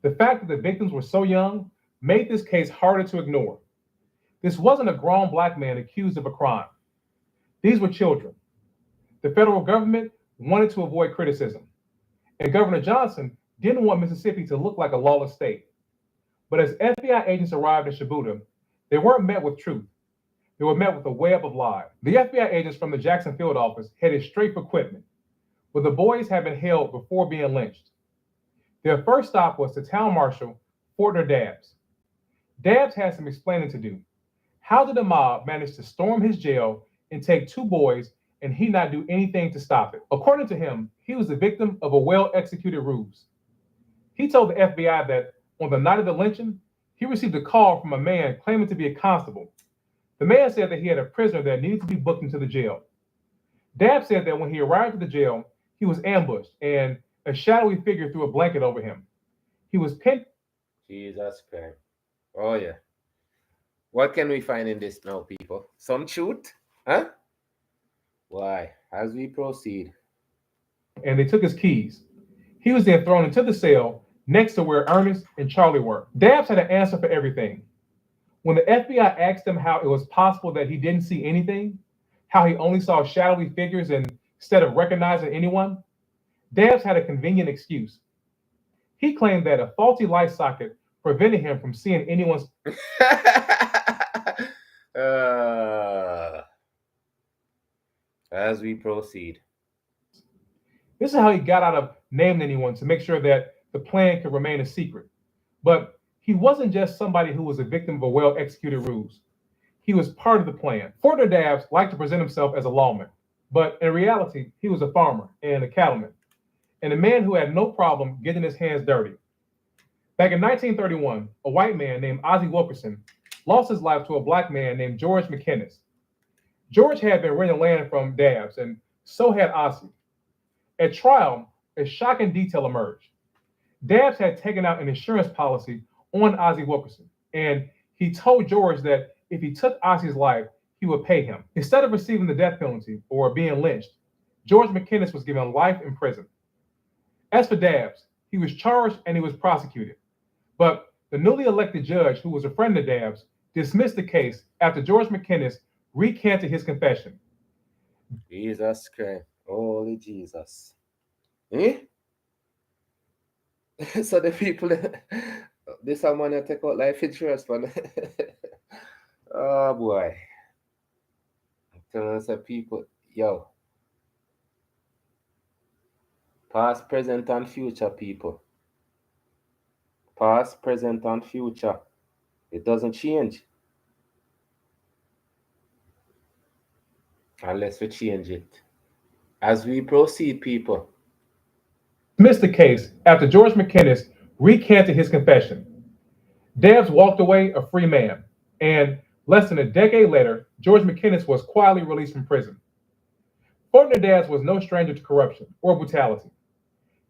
The fact that the victims were so young made this case harder to ignore. This wasn't a grown black man accused of a crime. These were children. The federal government wanted to avoid criticism, and Governor Johnson didn't want Mississippi to look like a lawless state. But as FBI agents arrived in Shibuya, they weren't met with truth. They were met with a web of lies. The FBI agents from the Jackson field office headed straight for Quitman, where the boys had been held before being lynched. Their first stop was to Town Marshal Fortner Dabbs. Dabbs had some explaining to do. How did the mob manage to storm his jail and take 2 boys and he not do anything to stop it? According to him, he was the victim of a well-executed ruse. He told the FBI that on the night of the lynching, he received a call from a man claiming to be a constable. The man said that he had a prisoner that needed to be booked into the jail. Dabbs said that when he arrived at the jail, he was ambushed and a shadowy figure threw a blanket over him. He was pinned. Jesus Christ. Oh, yeah. What can we find in this now, people? Some truth? Huh? Why? As we proceed. and they took his keys. He was then thrown into the cell next to where Ernest and Charlie were. Dabbs had an answer for everything. When the FBI asked him how it was possible that he didn't see anything, how he only saw shadowy figures and instead of recognizing anyone, Dabbs had a convenient excuse. He claimed that a faulty light socket prevented him from seeing anyone's. uh, as we proceed. This is how he got out of naming anyone to make sure that the plan could remain a secret. But he wasn't just somebody who was a victim of a well executed ruse. He was part of the plan. Fortner Dabbs liked to present himself as a lawman, but in reality, he was a farmer and a cattleman, and a man who had no problem getting his hands dirty. Back in 1931, a white man named Ozzie Wilkerson lost his life to a black man named George McInnes. George had been renting land from Dabbs, and so had Ozzie. At trial, a shocking detail emerged. Dabbs had taken out an insurance policy on Ozzie Wilkerson, and he told George that if he took Ozzie's life, he would pay him. Instead of receiving the death penalty or being lynched, George McInnes was given life in prison. As for Dabbs, he was charged and he was prosecuted. But the newly elected judge, who was a friend of Dabbs, dismissed the case after George McInnes recanted his confession. Jesus Christ. Holy Jesus. Eh? So the people, this someone take out life insurance for. Oh boy. I'm telling us that people, yo, past, present, and future people. Past, present, and future. It doesn't change unless we change it. As we proceed, people. Dismissed the case after George McInnes recanted his confession. Dabbs walked away a free man, and less than a decade later, George McInnes was quietly released from prison. Fortner Dabbs was no stranger to corruption or brutality.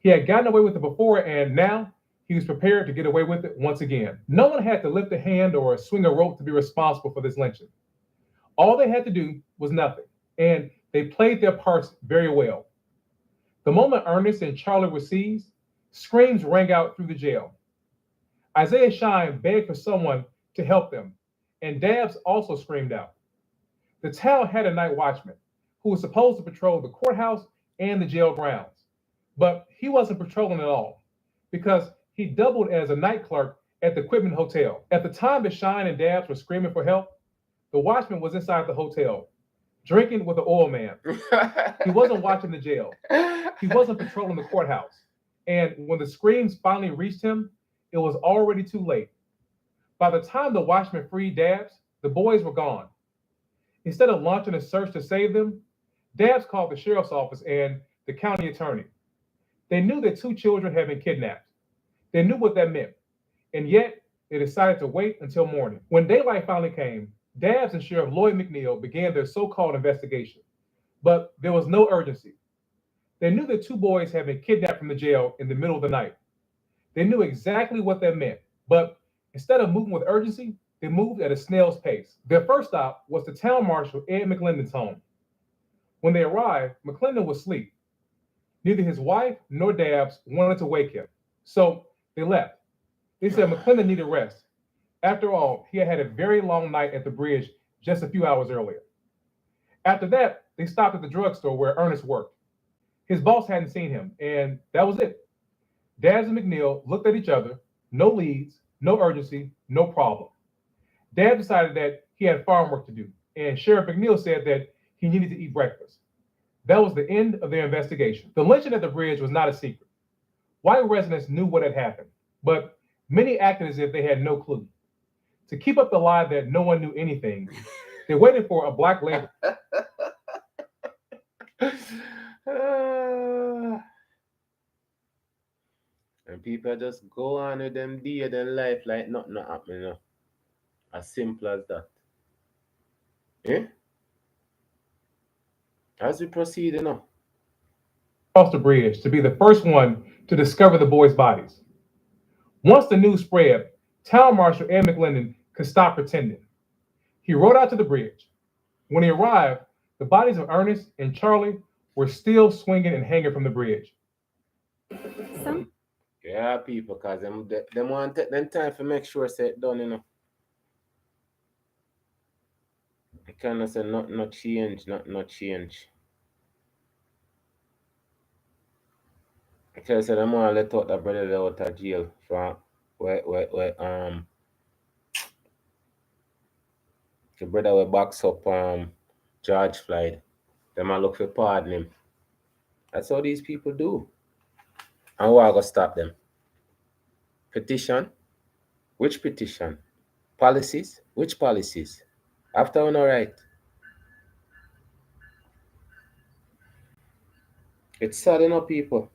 He had gotten away with it before, and now he was prepared to get away with it once again. No one had to lift a hand or swing a rope to be responsible for this lynching. All they had to do was nothing, and they played their parts very well. The moment Ernest and Charlie were seized, screams rang out through the jail. Isaiah Shine begged for someone to help them, and Dabbs also screamed out. The town had a night watchman who was supposed to patrol the courthouse and the jail grounds, but he wasn't patrolling at all because he doubled as a night clerk at the Quitman Hotel. At the time that Shine and Dabbs were screaming for help, the watchman was inside the hotel, drinking with the oil man. He wasn't watching the jail. He wasn't patrolling the courthouse. And when the screams finally reached him, it was already too late. By the time the watchman freed Dabbs, the boys were gone. Instead of launching a search to save them, Dabbs called the sheriff's office and the county attorney. They knew that two children had been kidnapped. They knew what that meant. And yet, they decided to wait until morning. When daylight finally came, Dabbs and Sheriff Lloyd McNeil began their so-called investigation. But there was no urgency. They knew that two boys had been kidnapped from the jail in the middle of the night. They knew exactly what that meant. But instead of moving with urgency, they moved at a snail's pace. Their first stop was the town marshal, Ed McClendon's home. When they arrived, McClendon was asleep. Neither his wife nor Dabbs wanted to wake him. So they left. They said McClendon needed rest. After all, he had had a very long night at the bridge just a few hours earlier. After that, they stopped at the drugstore where Ernest worked. His boss hadn't seen him, and that was it. Dabbs and McNeil looked at each other, no leads, no urgency, no problem. Dabbs decided that he had farm work to do, and Sheriff McNeil said that he needed to eat breakfast. That was the end of their investigation. The lynching at the bridge was not a secret. White residents knew what had happened, but many acted as if they had no clue. To keep up the lie that no one knew anything, they waited for a black label. And people just go on with them day their life like nothing happening. You know? As simple as that. Eh? As we proceed, you know. Across the bridge to be the first one to discover the boys' bodies. Once the news spread, Town Marshal Ed McClendon could stop pretending. He rode out to the bridge. When he arrived, The bodies of Ernest and Charlie were still swinging and hanging from the bridge. Yeah, people, cause them want take them time to make sure say it done, you know. I cannot say not change, not change. Because say them want to let out the brother out of jail from where the brother will box up George Floyd. Them a look for pardon him. That's how these people do. And who are gonna stop them? Petition? Which petition? Policies? Which policies? After one alright. It's sad enough, people.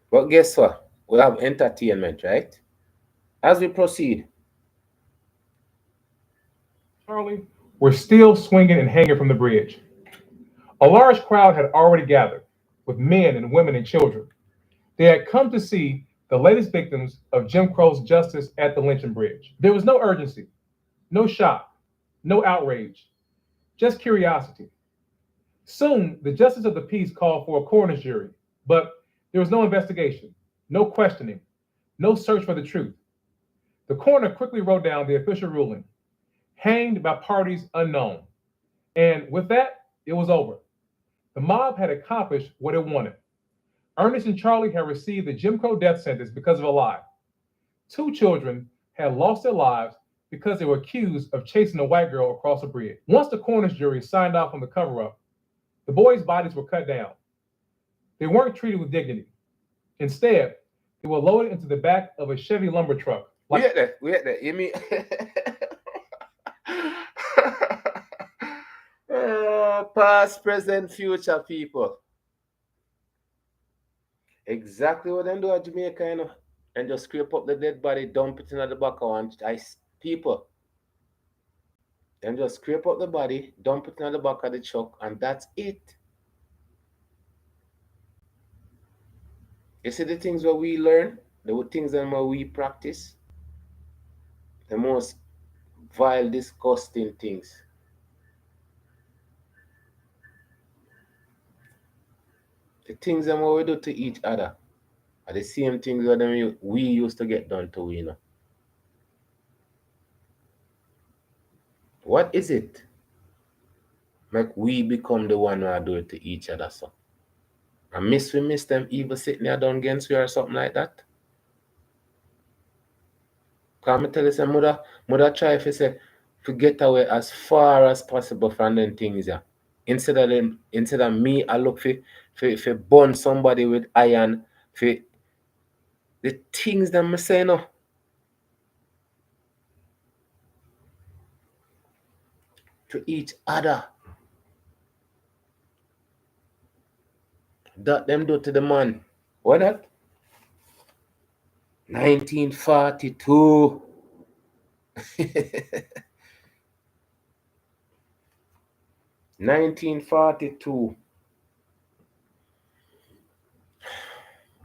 But guess what? We'll have entertainment, right? As we proceed. Charlie were still swinging and hanging from the bridge. A large crowd had already gathered, with men and women and children. They had come to see the latest victims of Jim Crow's justice at the lynching bridge. There was no urgency, no shock, no outrage, just curiosity. Soon, the justice of the peace called for a coroner's jury, but there was no investigation, no questioning, no search for the truth. The coroner quickly wrote down the official ruling: hanged by parties unknown. And with that, it was over. The mob had accomplished what it wanted. Ernest and Charlie had received the Jim Crow death sentence because of a lie. Two children had lost their lives because they were accused of chasing a white girl across a bridge. Once the coroner's jury signed off on the cover up, the boys' bodies were cut down. They weren't treated with dignity. Instead, they were loaded into the back of a Chevy lumber truck. Wait there. You mean past, present, future people. Exactly what them do at Jamaica, you know. And just scrape up the dead body, dump it in the back of one people. Then just scrape up the body, dump it in the back of the truck, and that's it. You see the things where we learn, the things that where we practice, the most vile, disgusting things. The things that we do to each other are the same things that we used to get done to we, you know. What is it? Make we become the one who are do it to each other so. And we miss them evil sitting there down against you or something like that. Cause I tell you say mother try to say to get away as far as possible from them things yeah. Instead of me I look for burn somebody with iron for the things that I say no. To each other. That them do to the man. What that? 1942. 1942.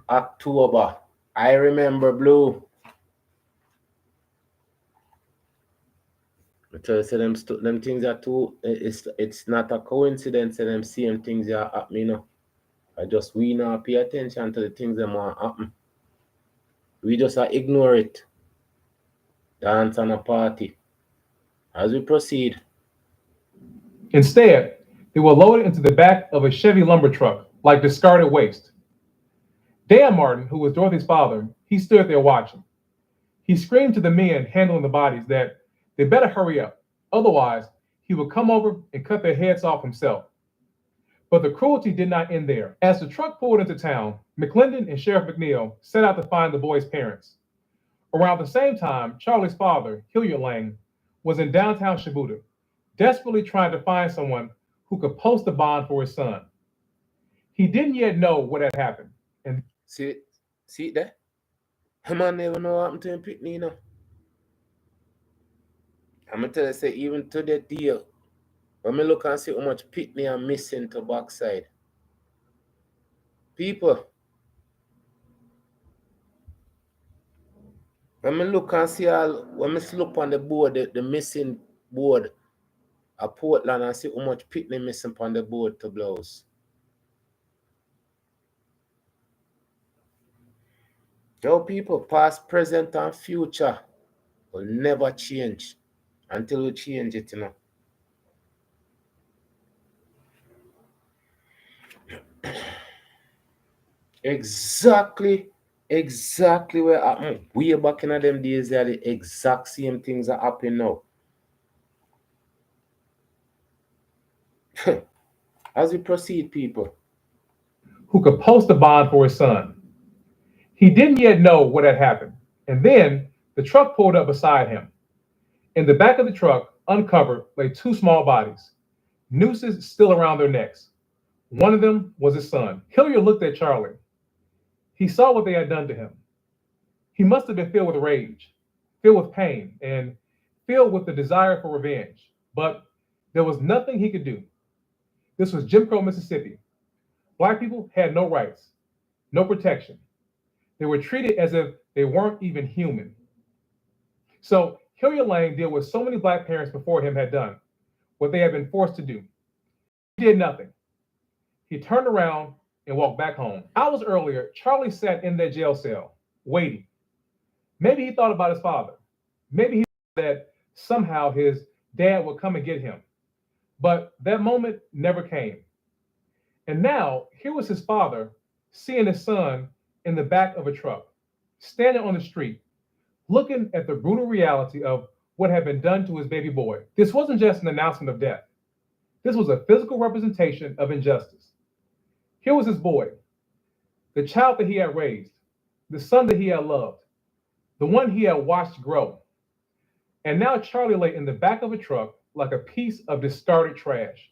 October. I remember blue. I tell you, say them things are too. It's not a coincidence. That them same things are happening. You know. I just we not pay attention to the things that want happen. We just ignore it. Dance on a party. As we proceed. Instead, they were loaded into the back of a Chevy lumber truck like discarded waste. Dan Martin, who was Dorothy's father, he stood there watching. He screamed to the men handling the bodies that they better hurry up, otherwise he would come over and cut their heads off himself. But the cruelty did not end there. As the truck pulled into town, McClendon and Sheriff McNeil set out to find the boys' parents. Around the same time, Charlie's father, Hilliard Lang, was in downtown Shibuya, desperately trying to find someone who could post a bond for his son. He didn't yet know what had happened. And see it there? Man never know what happened to him Pitney, you know. I'm gonna tell you say even to the deal. When me look and see how much Pitney are missing to backside. People. When me look and see when me look on the board the missing board a Portland and see how much picnic missing on the board to blows. Yo, people, past, present, and future will never change until we change it, you know. Exactly, exactly where happened. Way back in them days, they are the exact same things that happen now. As we proceed, people. Who could post a bond for his son. He didn't yet know what had happened. And then the truck pulled up beside him. In the back of the truck, uncovered, lay two small bodies, nooses still around their necks. One of them was his son. Hilliard looked at Charlie. He saw what they had done to him. He must have been filled with rage, filled with pain, and filled with the desire for revenge. But there was nothing he could do. This was Jim Crow, Mississippi. Black people had no rights, no protection. They were treated as if they weren't even human. So Hilliard Lang did what so many black parents before him had done, what they had been forced to do. He did nothing. He turned around and walked back home. Hours earlier, Charlie sat in that jail cell, waiting. Maybe he thought about his father. Maybe he thought that somehow his dad would come and get him. But that moment never came. And now, here was his father seeing his son in the back of a truck, standing on the street, looking at the brutal reality of what had been done to his baby boy. This wasn't just an announcement of death. This was a physical representation of injustice. Here was his boy, the child that he had raised, the son that he had loved, the one he had watched grow. And now Charlie lay in the back of a truck like a piece of discarded trash,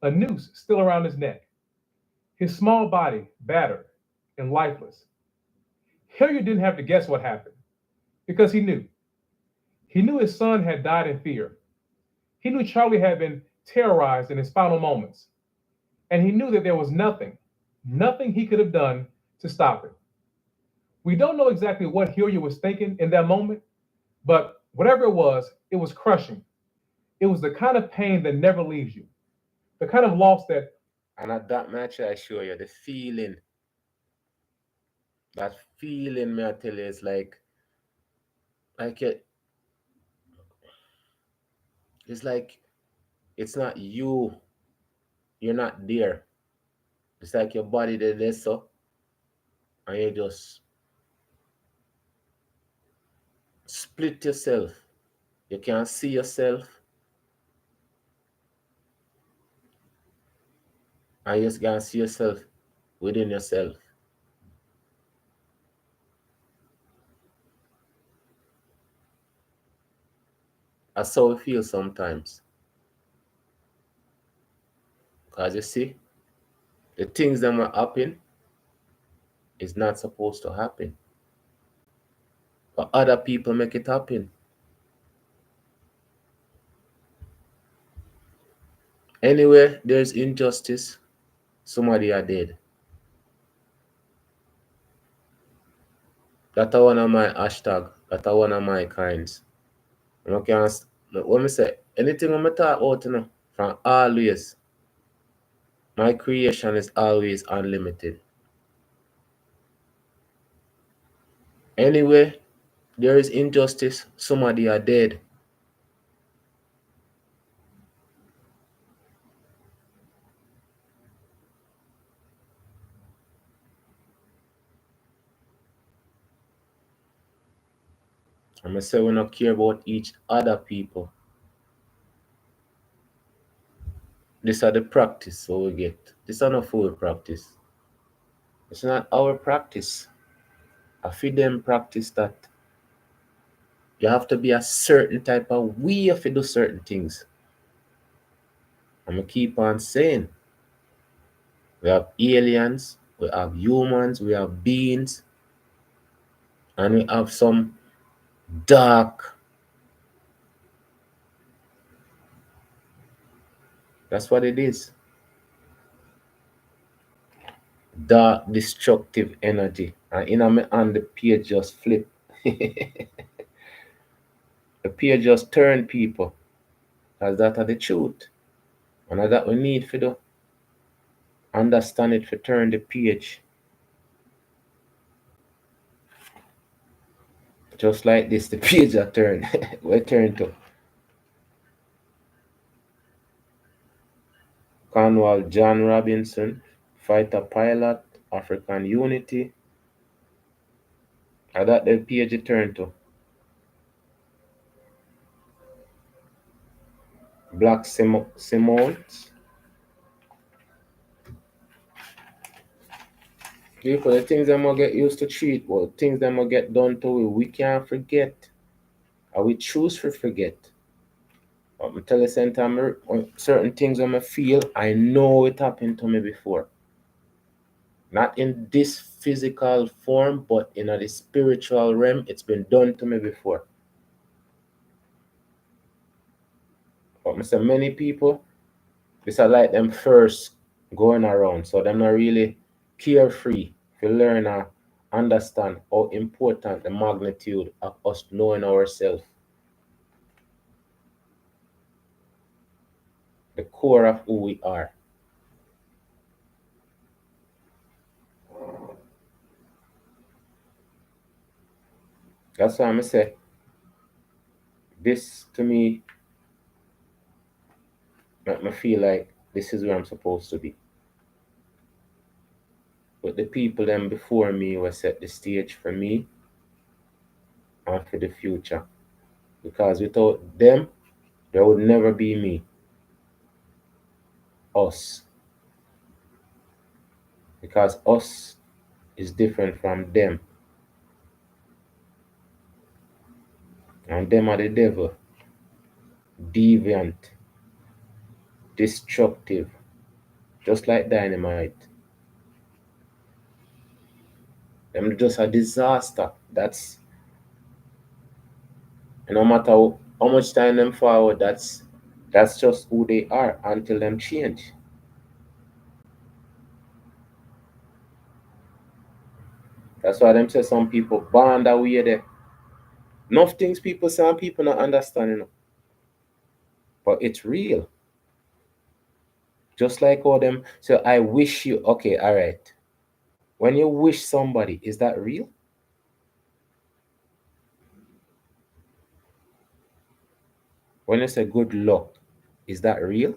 a noose still around his neck, his small body battered and lifeless. Hilliard didn't have to guess what happened because he knew. He knew his son had died in fear. He knew Charlie had been terrorized in his final moments. And he knew that there was nothing he could have done to stop it. We don't know exactly what Hilliard was thinking in that moment, but whatever it was crushing. It was the kind of pain that never leaves you, the kind of loss that. And at that match, I show you the feeling. That feeling, may I tell you, is like it. It's like it's not you. You're not there. It's like your body did this, so, and you just split yourself. You can't see yourself, and you just can't see yourself within yourself. That's how it feels sometimes. Because you see, the things that will happen is not supposed to happen. But other people make it happen. Anywhere there's injustice, somebody are dead. That's one of my hashtag. That's one of my kinds. And I can, when I say anything I'm talk about, from always, my creation is always unlimited. Anywhere there is injustice, somebody are dead. I'm say we not care about each other people. These are the practice so we get. This are not full practice. It's not our practice. I feel them practice that you have to be a certain type of way if you do certain things. I'm gonna keep on saying we have aliens, we have humans, we have beings, and we have some dark. That's what it is. Dark destructive energy. And in my hand the page just flip. The page just turn people. because that are the truth. And that we need for do. Understand it for turn the page. Just like this, the page a turn. We turn to Cornwall John Robinson, fighter pilot, African Unity. And that the page a turn to. Black Simons. People, the things them will get used to cheat, but things them will get done to we can't forget. And we choose to forget. But I tell you sometimes certain things when I feel, I know it happened to me before. Not in this physical form, but in the spiritual realm, it's been done to me before. But I say many people, it's like them first going around, so they're not really carefree to learn and understand how important the magnitude of us knowing ourselves, the core of who we are. That's why I'm say this to me make me feel like this is where I'm supposed to be. But the people them before me will set the stage for me and for the future. Because without them, there would never be me, us. Because us is different from them. And them are the devil, deviant, destructive, just like dynamite. Them just a disaster. That's no matter how much time them forward, that's just who they are until them change. That's why them say some people born that way there. Enough things people say and people not understanding it. But it's real. Just like all them. So I wish you okay, all right. When you wish somebody, is that real? When you say good luck, is that real?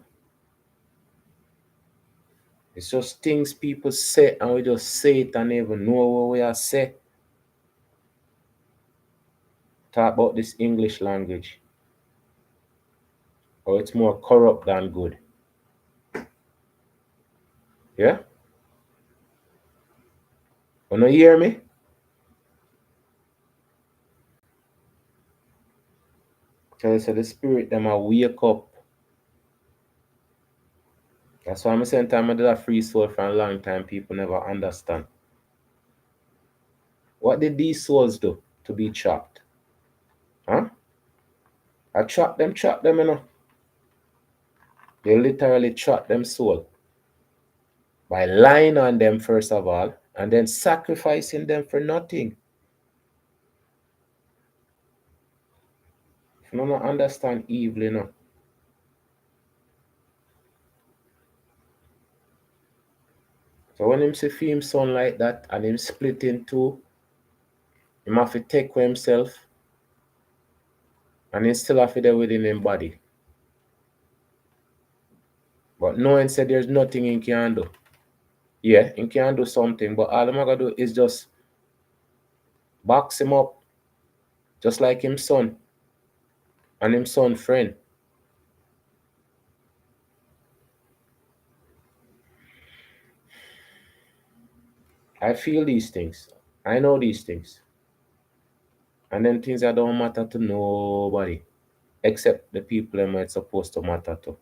It's just things people say and we just say it and even know what we are say. Talk about this English language. Or it's more corrupt than good. Yeah? You know hear me? Tell you so the spirit them a wake up. That's why I'm saying time I did a free soul for a long time, people never understand. What did these souls do to be trapped? Huh? I trap them, you know. They literally trap them soul by lying on them first of all and then sacrificing them for nothing. If you don't understand evil, you know. So when him see him son like that and him split in two, him have to take for himself and he still have to there within him body. But knowing said there's nothing he can do. Yeah, he can do something, but all I'm gonna do is just box him up, just like him son and him son friend. I feel these things. I know these things. And then things that don't matter to nobody except the people them it's supposed to matter to.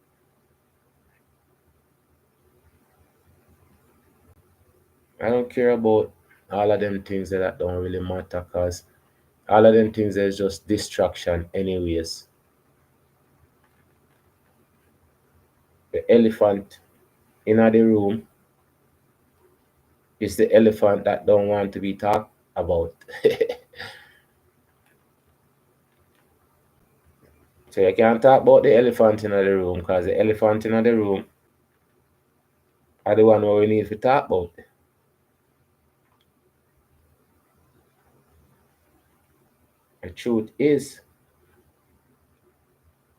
I don't care about all of them things that don't really matter because all of them things is just distraction anyways. The elephant in the room is the elephant that don't want to be talked about. So you can't talk about the elephant in the room because the elephant in the room are the one where we need to talk about. The truth is,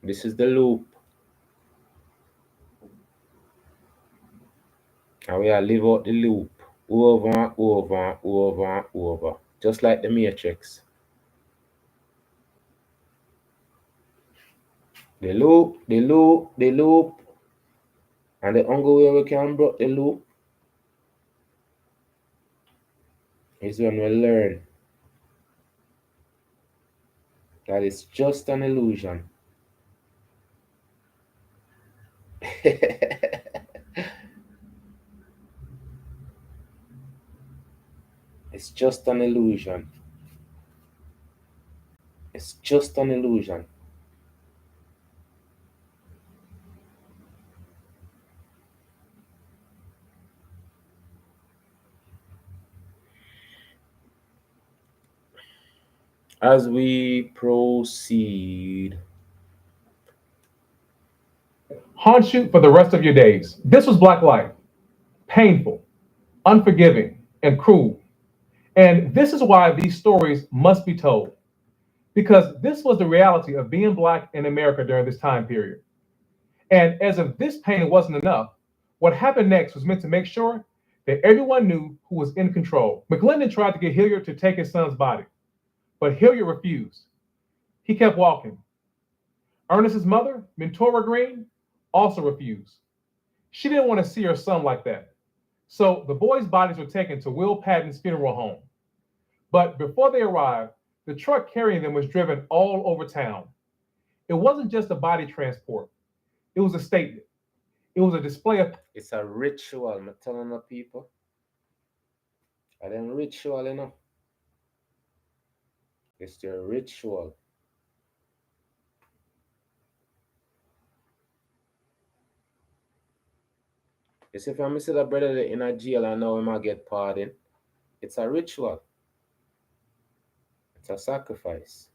this is the loop. And we are live out the loop over and over and over and over. Just like the Matrix. The loop, the loop, the loop. And the only way we can break the loop is when we learn that it's just an illusion. It's just an illusion. It's just an illusion. As we proceed, Haunt you for the rest of your days. This was Black life. Painful, unforgiving, and cruel. And this is why these stories must be told. Because this was the reality of being Black in America during this time period. And as if this pain wasn't enough, what happened next was meant to make sure that everyone knew who was in control. McClendon tried to get Hilliard to take his son's body, but Hilliard refused. He kept walking. Ernest's mother, Mentora Green, also refused. She didn't want to see her son like that. So the boys' bodies were taken to Will Patton's funeral home. But before they arrived, the truck carrying them was driven all over town. It wasn't just a body transport. It was a statement. It was a display of... It's a ritual, I'm telling the people. And then ritual, you know. It's the ritual. You see, if I'm see the brother in a jail and now he might get pardoned, it's a ritual. It's a sacrifice.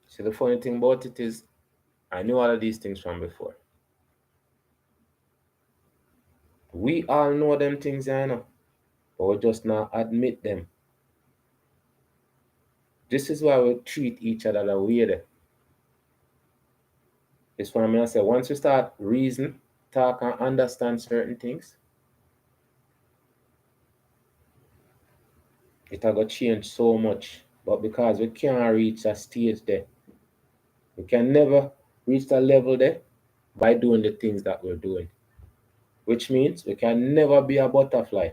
See, the funny thing about it is, I knew all of these things from before. We all know them things, I know, but we just not admit them. This is why we treat each other the way they. It's what I'm going to say. Once we start reason, talk, and understand certain things, it will change so much. But because we can't reach a stage there, we can never reach that level there by doing the things that we're doing. Which means we can never be a butterfly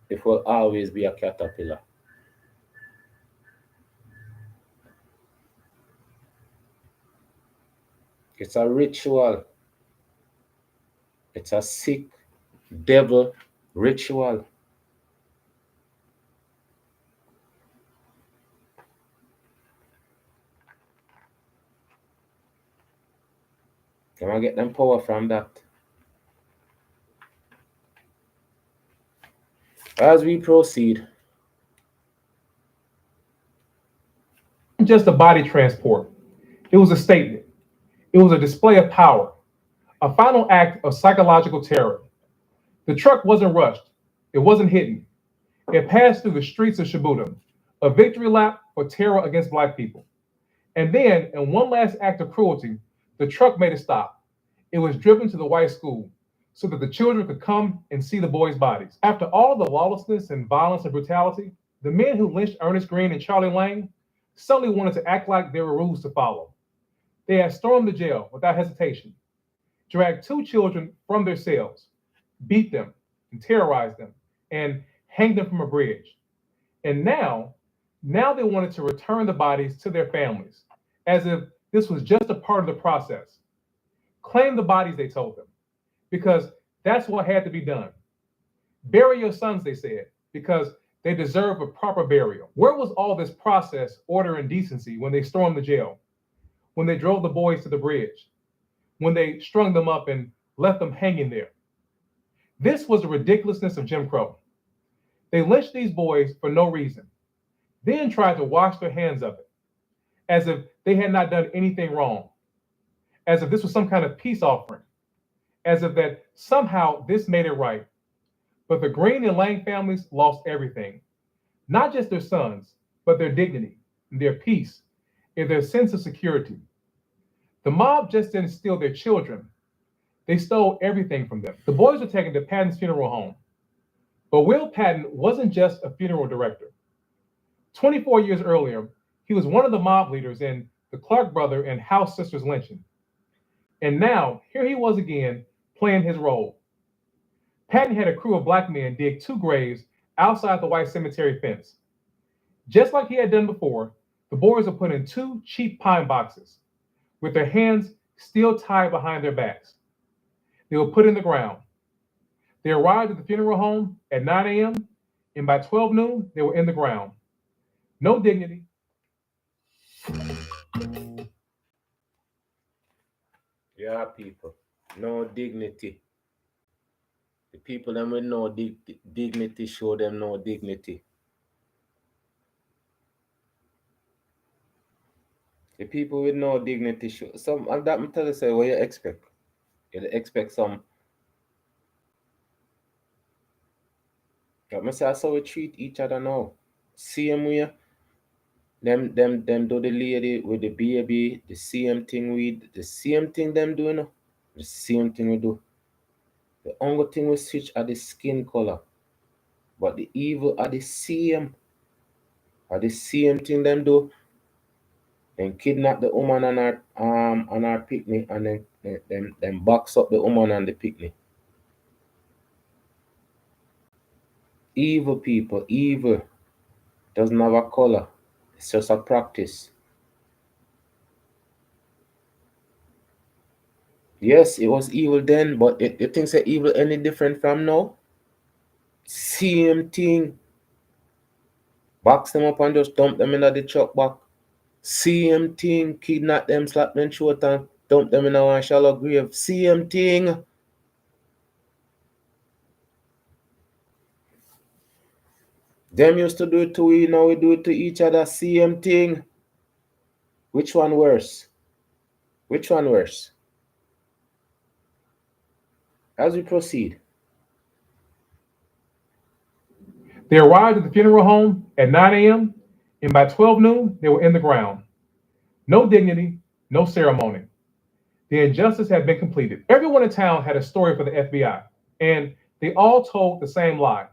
if we'll always be a caterpillar. It's a ritual. It's a sick devil ritual. Can I get them power from that? As we proceed, just a body transport. It was a statement. It was a display of power, a final act of psychological terror. The truck wasn't rushed. It wasn't hidden. It passed through the streets of Shibuya, a victory lap for terror against Black people. And then, in one last act of cruelty, the truck made a stop. It was driven to the white school so that the children could come and see the boys' bodies. After all the lawlessness and violence and brutality, the men who lynched Ernest Green and Charlie Lang suddenly wanted to act like there were rules to follow. They had stormed the jail without hesitation, dragged two children from their cells, beat them and terrorized them, and hanged them from a bridge. And now they wanted to return the bodies to their families, as if this was just a part of the process. Claim the bodies, they told them, because that's what had to be done. Bury your sons, they said, because they deserve a proper burial. Where was all this process, order, and decency when they stormed the jail? When they drove the boys to the bridge? When they strung them up and left them hanging there? This was the ridiculousness of Jim Crow. They lynched these boys for no reason, then tried to wash their hands of it, as if they had not done anything wrong, as if this was some kind of peace offering, as if that somehow this made it right. But the Green and Lang families lost everything, not just their sons, but their dignity, their peace, and their sense of security. The mob just didn't steal their children, they stole everything from them. The boys were taken to Patton's funeral home, but Will Patton wasn't just a funeral director. 24 years earlier, he was one of the mob leaders in the Clark brother and House sisters lynching. And now, here he was again, playing his role. Patton had a crew of black men dig 2 graves outside the white cemetery fence. Just like he had done before, the boys were put in 2 cheap pine boxes, with their hands still tied behind their backs. They were put in the ground. They arrived at the funeral home at 9 a.m., and by 12 noon, they were in the ground. No dignity. Yeah, people. No dignity. The people them with no dignity show them no dignity. The people with no dignity show some and that me tell you say what you expect. You expect some but me say that's how we treat each other now. Same way them do the lady with the baby, the same thing them do, you know. The same thing we do. The only thing we switch are the skin color. But the evil are the same. Are the same thing them do. Then kidnap the woman and her picnic and then box up the woman and the picnic. Evil people, evil doesn't have a color. It's just a practice. Yes, it was evil then, but you think say evil any different from now? Same thing. Box them up and just dump them in the truck back. Same thing. Kidnap them, slap them short and dump them in a shallow grave. Same thing. Them used to do it to we, now we do it to each other. Same thing. Which one worse? Which one worse? As we proceed. They arrived at the funeral home at 9 a.m., and by 12 noon, they were in the ground. No dignity, no ceremony. The injustice had been completed. Everyone in town had a story for the FBI, and they all told the same lie.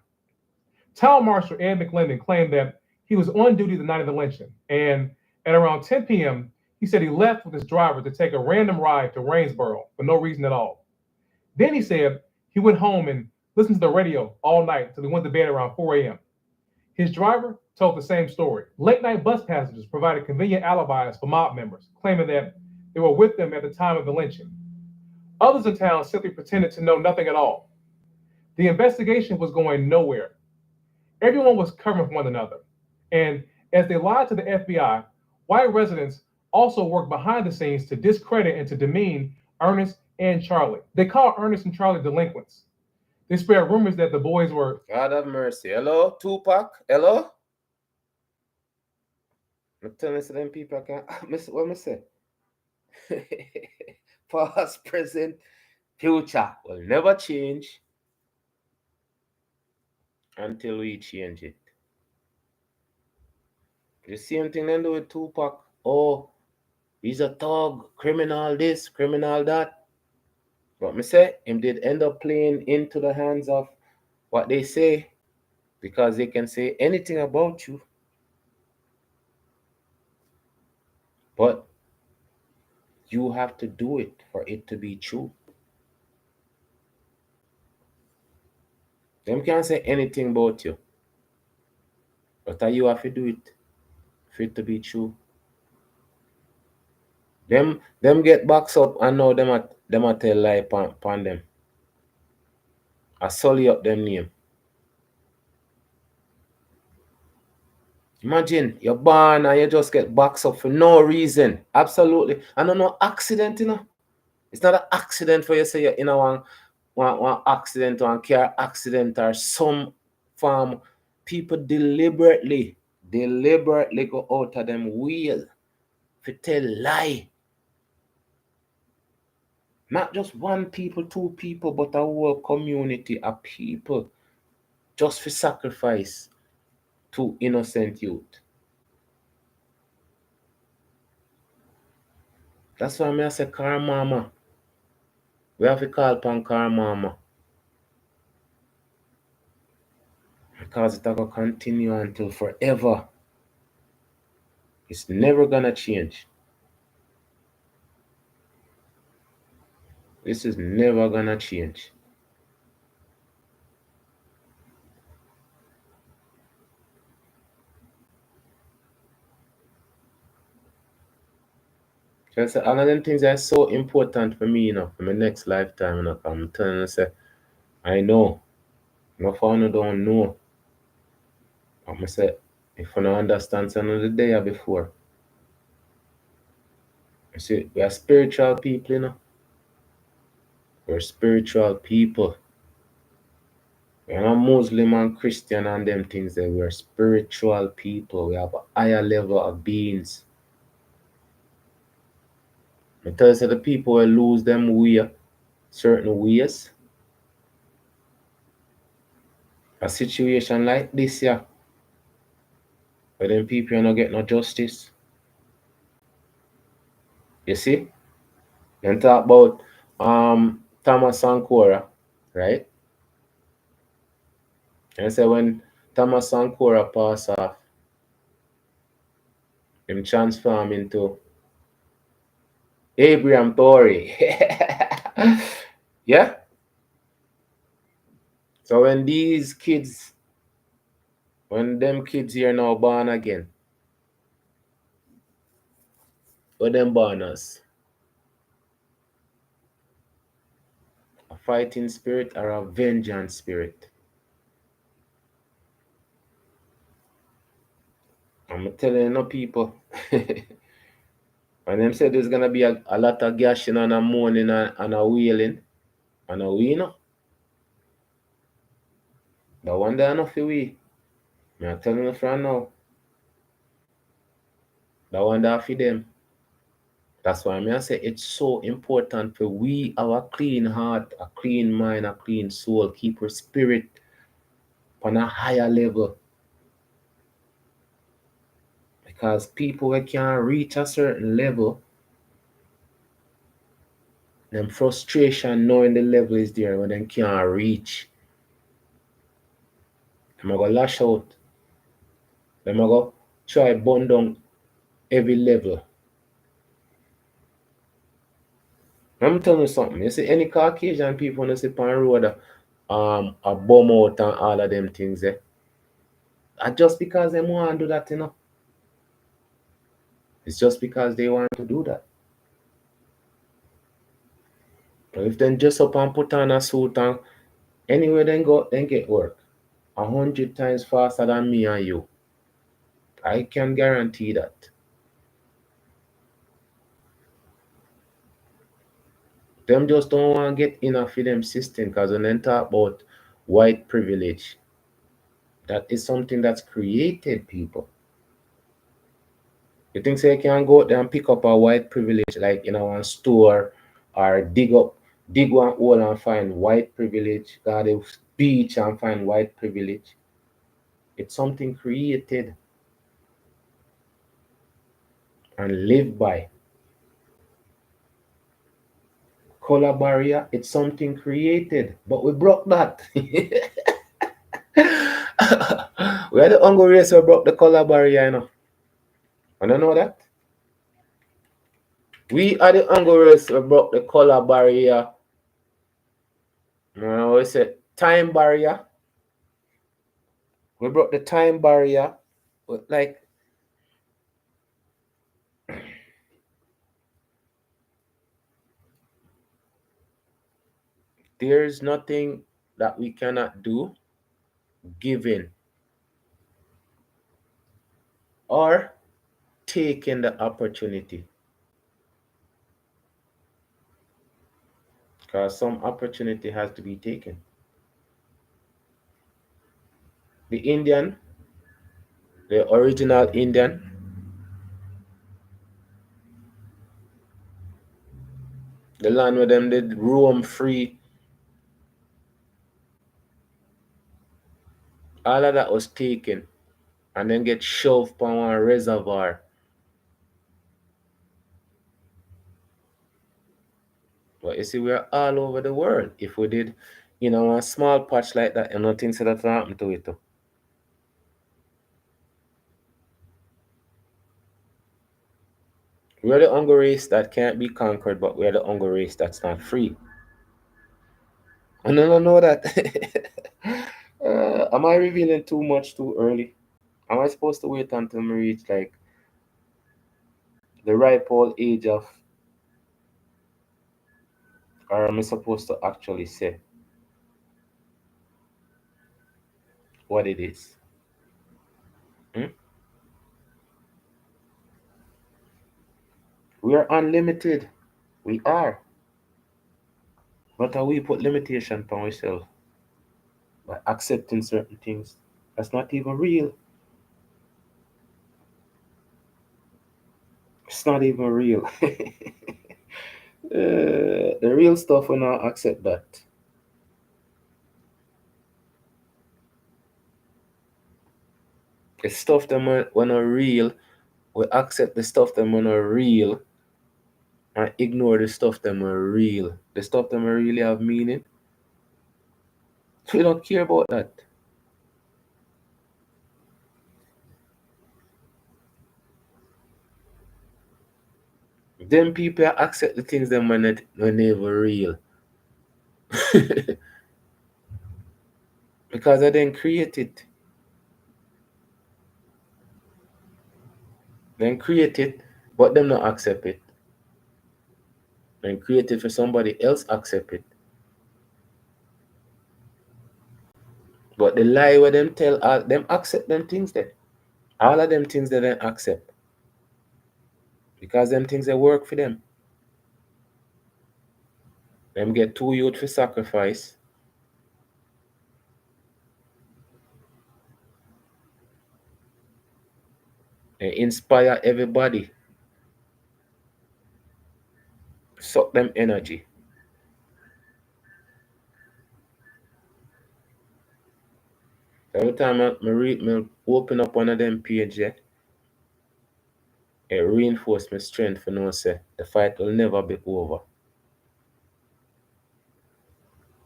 Town Marshal Ed McClendon claimed that he was on duty the night of the lynching, and at around 10 p.m., he said he left with his driver to take a random ride to Waynesboro for no reason at all. Then he said he went home and listened to the radio all night until he went to bed around 4 a.m. His driver told the same story. Late night bus passengers provided convenient alibis for mob members, claiming that they were with them at the time of the lynching. Others in town simply pretended to know nothing at all. The investigation was going nowhere. Everyone was covering for one another. And as they lied to the FBI, white residents also worked behind the scenes to discredit and to demean Ernest and Charlie. They called Ernest and Charlie delinquents. They spread rumors that the boys were... God have mercy. Hello, Tupac? Hello? I'm telling you, them people I can't... What me say? Past, present, future will never change until we change it. The same thing they do with Tupac. Oh, he's a thug, criminal this, criminal that. But me say, him did end up playing into the hands of what they say, because they can say anything about you. But you have to do it for it to be true. Them can't say anything about you. But you have to do it for it to be true. Them get boxed up and now them a tell lie upon them. I sully up them name. Imagine you're born and you just get boxed up for no reason. Absolutely. And no accident, you know. It's not an accident for you say you're in a one accident or a car accident or some form People deliberately go out of them wheel to tell lie. Not just one people, two people, but a whole community of people just for sacrifice to innocent youth. That's why me I say car mama. We have to call upon car mama. Because it's gonna continue until forever. It's never gonna change. This is never gonna change. Just another things that's so important for me, for my next lifetime, I'm telling you, say, I know. No for don't know. I'm gonna say, if you don't understand something the day before. You see, we are spiritual people, We're spiritual people. We're not Muslim and Christian and them things that we're spiritual people. We have a higher level of beings. I tell you, say the people will lose them way, certain ways. A situation like this, yeah, where them people are not get no justice. You see? Then talk about Thomas Sankora, right? And say when Thomas Sankora pass off, him transform into Abraham Tory. Yeah? So when these kids, when them kids here now born again, what them born us? A fighting spirit or a vengeance spirit? I'm telling you, no people. When them said there's gonna be a lot of gashing and a moaning and a wailing and a we know. The one day enough for we. I'm telling you from now. The one day for them. That's why I say it's so important for we have a clean heart, a clean mind, a clean soul, keep our spirit on a higher level. Because people who can't reach a certain level, them frustration knowing the level is there when they can't reach. Them go lash out. Them go try burn down every level. I'm telling you something. You see, any Caucasian people when they sit on the road, a bomb out and all of them things, just because they want to do that. It's just because they want to do that. But if they just up and put on a suit and anywhere they go, they get work 100 times faster than me and you. I can guarantee that. Them just don't want to get enough of them system because when they talk about white privilege, that is something that's created, people. You think say you can go out there and pick up a white privilege like in a store or dig one hole and find white privilege, go to the beach and find white privilege. It's something created and live by. Color barrier, it's something created, but we broke that. We are the Congo race who broke the color barrier. I don't know that. We are the Congo race who broke the color barrier. We said time barrier. We broke the time barrier. Like, there's nothing that we cannot do given or taking the opportunity. Because some opportunity has to be taken. The Indian, the original Indian, the land where them did roam free, all of that was taken and then get shoved on one reservoir. But you see, we're all over the world. If we did, a small patch like that, and nothing said that happened to it. We're the hunger race that can't be conquered, but we're the hunger race that's not free. I don't know that. Am I revealing too much too early? Am I supposed to wait until I reach like the ripe old age of, or am I supposed to actually say what it is? Hmm? We are unlimited. We are. But we put limitation on ourselves by accepting certain things that's not even real. It's not even real. The real stuff will not accept that. The stuff that when are real, we accept the stuff that when are real and ignore the stuff that are real. The stuff that really have meaning. We don't care about that. Them people accept the things that when never real. Because I didn't create it. Then create it, but them not accept it. Then create it for somebody else accept it. But the lie where them tell all them accept them things there. All of them things they don't accept. Because them things they work for them. Them get too youth for sacrifice. They inspire everybody. Suck them energy. Every time me open up one of them page, it reinforce my strength for know say the fight will never be over.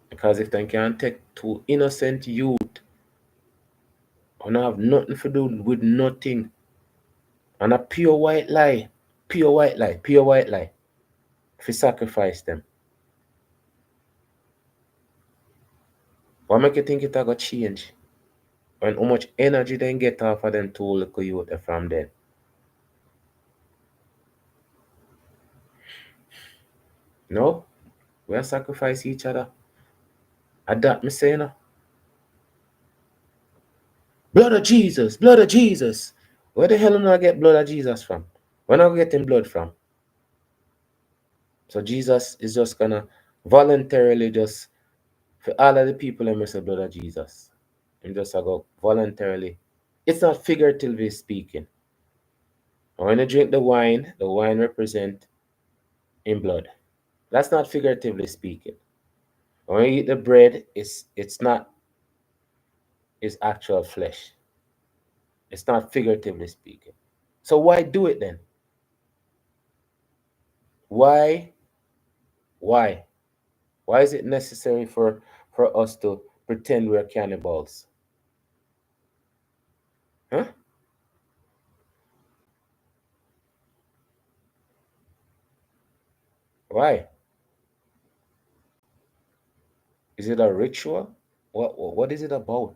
Because if they can take two innocent youth and have nothing to do with nothing, and a pure white lie, pure white lie, pure white lie, if you sacrifice them, what make you think it a go change? When how much energy they get off of them two little youth from then? No, we sacrifice each other. Adapt me say no. Blood of Jesus, blood of Jesus. Where the hell am I get blood of Jesus from? Where am I getting blood from? So Jesus is just gonna voluntarily just for all of the people that miss the blood of Jesus. And just go voluntarily. It's not figuratively speaking. When you drink the wine represent in blood. That's not figuratively speaking. When you eat the bread, it's not it's actual flesh. It's not figuratively speaking. So why do it then? Why? Why? Why is it necessary for us to pretend we're cannibals? Huh? Why? Is it a ritual? What is it about?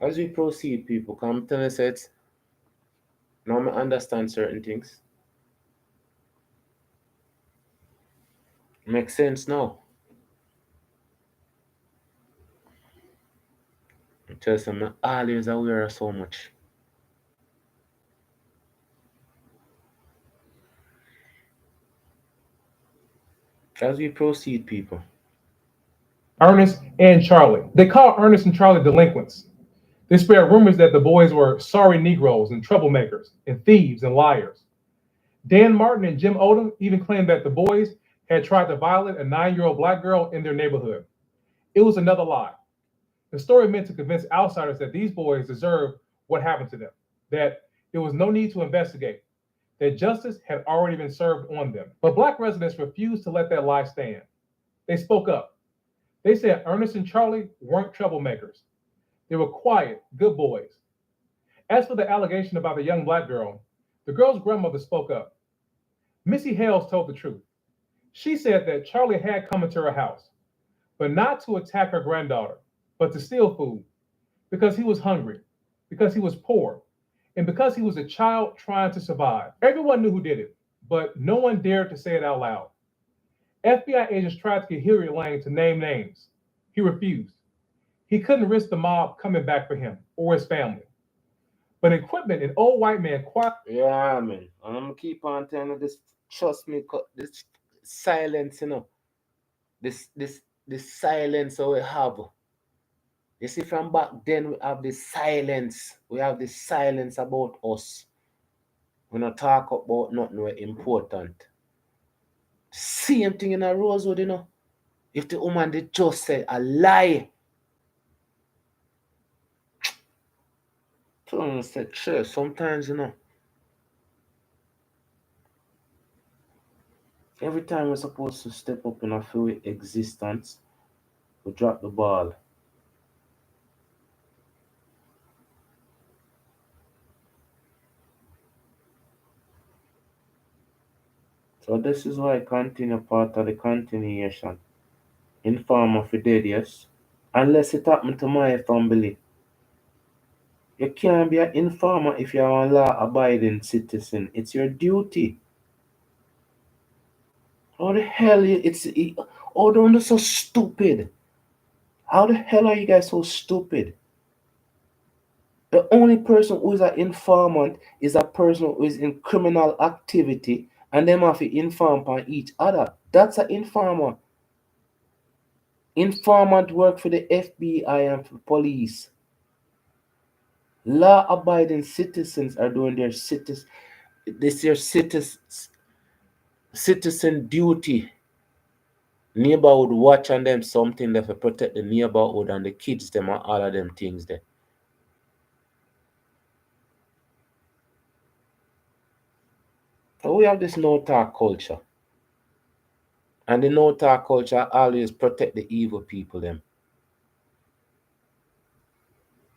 As we proceed, people come to us it's now I understand certain things. Makes sense now. Just I'm always aware of so much. As we proceed, people. Ernest and Charlie. They called Ernest and Charlie delinquents. They spread rumors that the boys were sorry Negroes and troublemakers and thieves and liars. Dan Martin and Jim Odom even claimed that the boys had tried to violate a 9-year-old black girl in their neighborhood. It was another lie. The story meant to convince outsiders that these boys deserved what happened to them, that there was no need to investigate, that justice had already been served on them. But black residents refused to let that lie stand. They spoke up. They said Ernest and Charlie weren't troublemakers. They were quiet, good boys. As for the allegation about the young black girl, the girl's grandmother spoke up. Missy Hales told the truth. She said that Charlie had come into her house, but not to attack her granddaughter, but to steal food because he was hungry, because he was poor, and because he was a child trying to survive. Everyone knew who did it, but no one dared to say it out loud. FBI agents tried to get Hillary Lang to name names. He refused. He couldn't risk the mob coming back for him or his family. But in Quitman, an old white man quietly. Yeah, man. And I'm gonna keep on telling you this. Trust me, this silence, this silence that we have. You see, from back then we have this silence. We have this silence about us. We not talk about nothing important. Same thing in a Rosewood. If the woman did just say a lie, so I said, sure, sometimes. Every time we're supposed to step up in our full existence, we drop the ball. So this is why I continue part of the continuation. Informer for dead, yes. Unless it happened to my family. You can't be an informer if you're a law abiding citizen. It's your duty. How the hell oh don't you so stupid? How the hell are you guys so stupid? The only person who is an informant is a person who is in criminal activity and them have to inform on each other. That's an informer. Informant work for the FBI and for police. Law abiding citizens are doing their citizen duty. Neighborhood watch on them something that to protect the neighborhood and the kids them and all of them things there. So we have this no talk culture. And the no talk culture always protect the evil people them.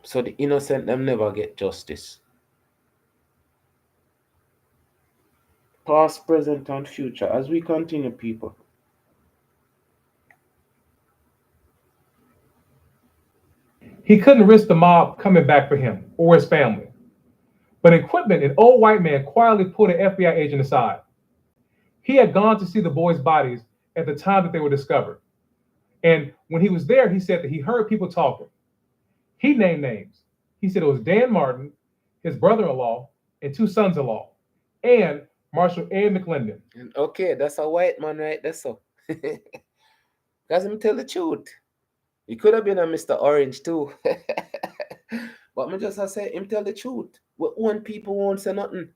So the innocent them never get justice. Past, present, and future. As we continue, people. He couldn't risk the mob coming back for him or his family. But in Quitman, an old white man quietly pulled an FBI agent aside. He had gone to see the boys' bodies at the time that they were discovered. And when he was there, he said that he heard people talking. He named names. He said it was Dan Martin, his brother-in-law, and 2 sons-in-law, and Marshall Ed McClendon. Okay, that's a white man right there, so. Because him tell the truth. He could have been a Mr. Orange too. But me just I say him tell the truth. We own people won't say nothing.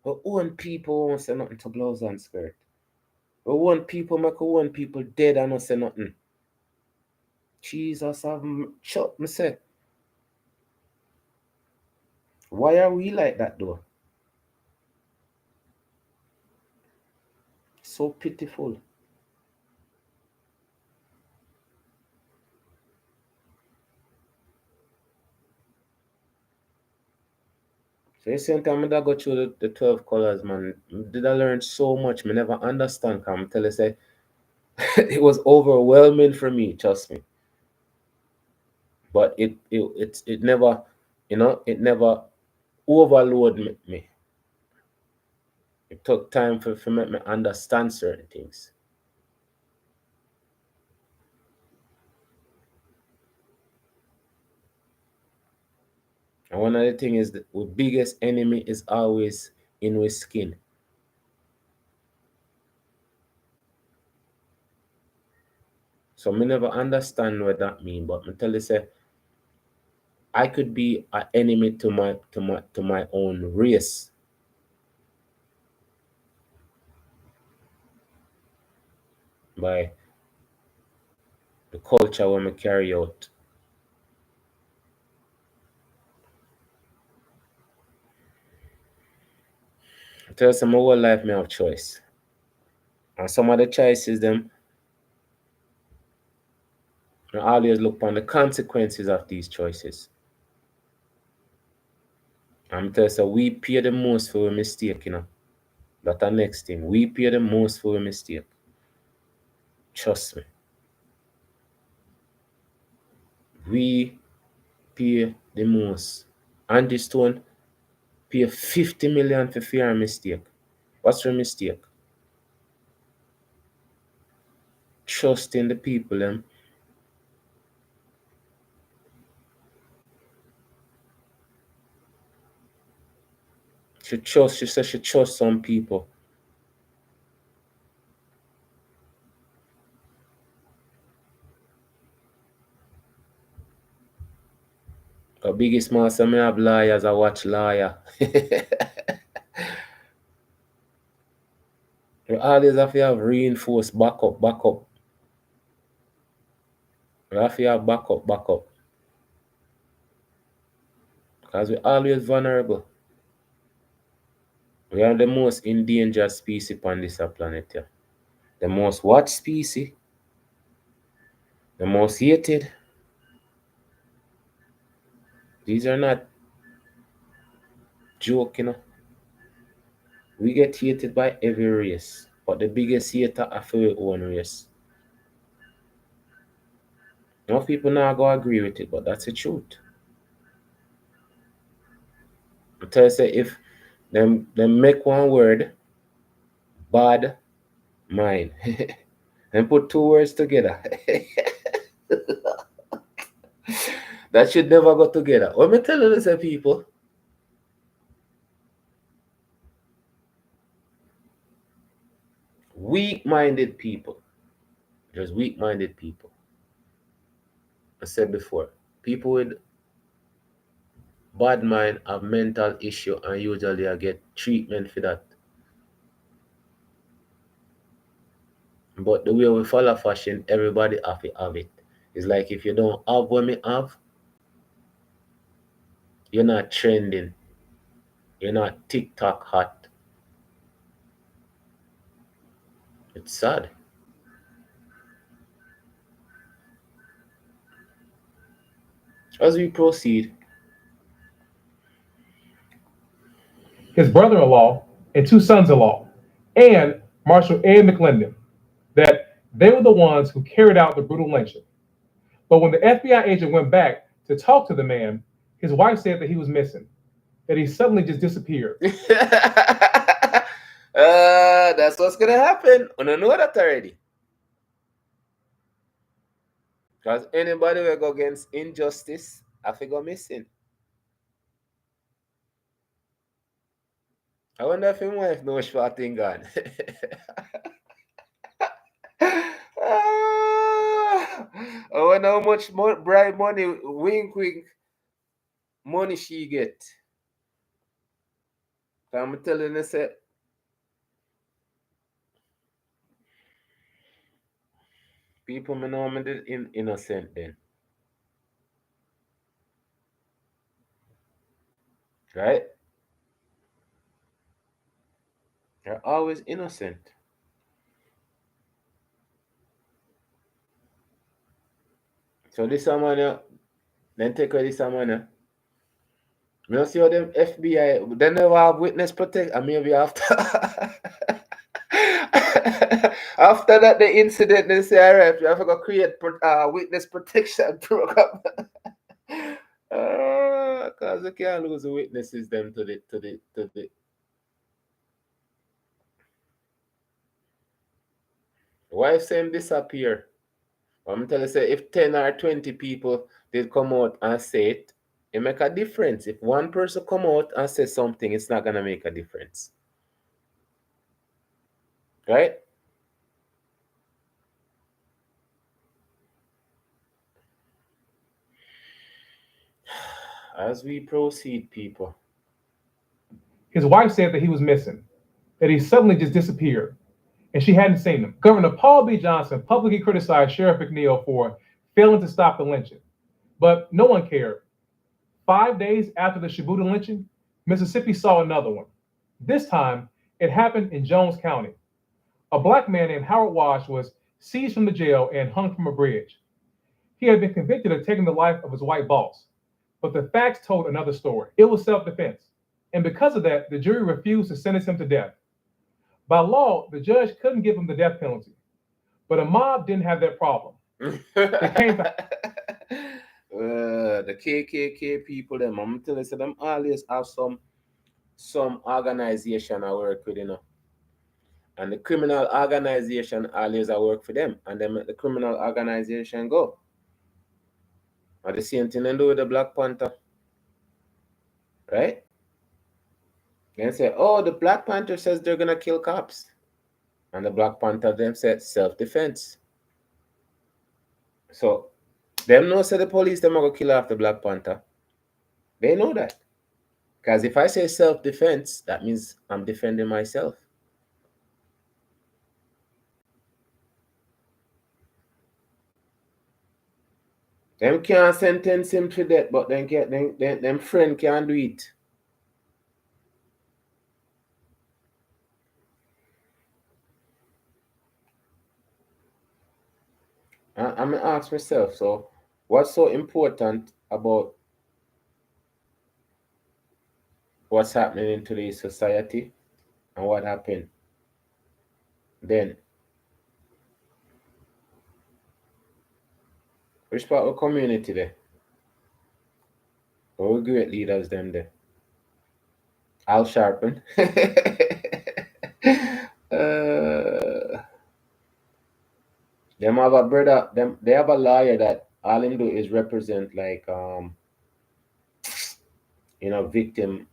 We own people won't say nothing to blouse and skirt. We own people make we own people dead and not say nothing. Jesus have shut me say. Why are we like that though? So pitiful. So the same time I go through the 12 colors, man. Did I learn so much? Me never understand. Come tell you say it was overwhelming for me, trust me. But it never, it never overload me. It took time for me to understand certain things. And one of the things is that the biggest enemy is always in our skin. So me never understand what that mean, but me tell you say I could be an enemy to my own race. By the culture when me carry out. I tell you say my whole life me have choice. And some of the choices them I always look upon the consequences of these choices. I'm tell you say we pay the most for a mistake, you know. That's the next thing. We pay the most for a mistake. Trust me. We pay the most. Andy Stone pay 50 million for fear and mistake. What's your mistake? Trust in the people them. She said she trust some people. The biggest master me have lawyers, I watch lawyer. You always have to have reinforced backup. You have to have backup. Because we're always vulnerable. We are the most endangered species on this planet here. The most watched species, the most hated. These are not joke, you know. We get hated by every race, but the biggest hater are for our own race. Most people not go agree with it, but that's the truth. I tell you say if them make one word, bad mind, and put two words together. That should never go together. What me tell you say people, weak-minded people. There's weak-minded people. I said before, people with bad mind have mental issue and usually I get treatment for that. But the way we follow fashion, everybody have to have it. It's like if you don't have what me have, you're not trending. You're not TikTok hot. It's sad. As we proceed, his brother-in-law, and two sons-in-law, and Marshal Ed McClendon, that they were the ones who carried out the brutal lynching. But when the FBI agent went back to talk to the man, his wife said that he was missing, that he suddenly just disappeared. that's what's gonna happen. I don't know that already. Because anybody will go against injustice, I feel go missing. I wonder if his wife knows what thing gone. I wonder how much bribe money, wink wink, money she get. I'm telling you, say, people may know me did innocent then. Right? They're always innocent. So this man, then take away this man. You don't see how them FBI, they never have witness protect, and maybe after after that the incident, they say, all right, you have to go create witness protection program. Because you can't lose the witnesses them to the. Why if same disappear? I'm telling you, say if 10 or 20 people did come out and say it, it make a difference. If one person come out and say something, it's not gonna make a difference. Right? As we proceed, people. His wife said that he was missing, that he suddenly just disappeared, and she hadn't seen him. Governor Paul B. Johnson publicly criticized Sheriff McNeil for failing to stop the lynching, but no one cared. 5 days after the Shibuya lynching, Mississippi saw another one. This time, it happened in Jones County. A black man named Howard Wash was seized from the jail and hung from a bridge. He had been convicted of taking the life of his white boss, but the facts told another story. It was self-defense, and because of that, the jury refused to sentence him to death. By law, the judge couldn't give him the death penalty, but a mob didn't have that problem. They came to The KKK people, them, I'm telling you, them always have some organization I work with, you know. And the criminal organization always I work for them. And then the criminal organization go. Or the same thing they do with the Black Panther. Right? They say, oh, the Black Panther says they're gonna kill cops. And the Black Panther them said self-defense. So them know say the police them are gonna kill off the Black Panther. They know that. Because if I say self-defense, that means I'm defending myself. Them can't sentence him to death, but them friend can do it. I'm gonna ask myself, so what's so important about what's happening in today's society and what happened then? Which part of the community there? Our great leaders them there. Al Sharpen. Them have a brother, they have a lawyer that all him do is represent like victim.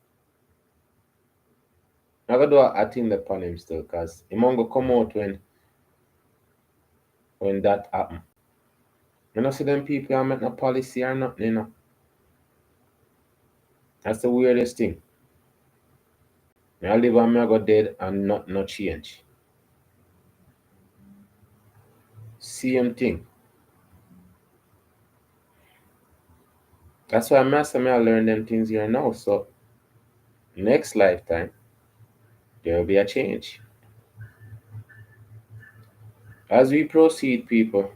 I gotta do a thing upon him still, cause he won't go come out when that happen. You know see them people are making a policy or nothing, you know. That's the weirdest thing. I live and I go dead and no change. Same thing. That's why I'm asking I learn them things here now. So next lifetime there will be a change. As we proceed, people.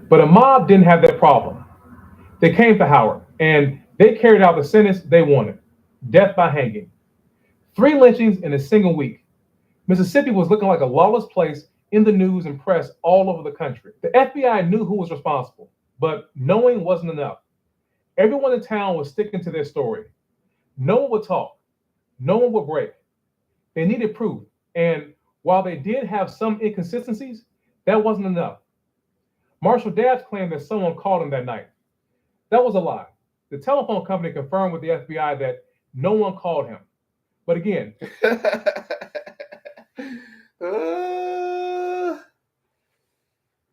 But a mob didn't have that problem. They came for Howard, and they carried out the sentence they wanted: death by hanging. 3 lynchings in a single week. Mississippi was looking like a lawless place in the news and press all over the country. The FBI knew who was responsible, but knowing wasn't enough. Everyone in town was sticking to their story. No one would talk. No one would break. They needed proof, and while they did have some inconsistencies, that wasn't enough. Marshall Dabbs claimed that someone called him that night. That was a lie. The telephone company confirmed with the FBI that no one called him. But again,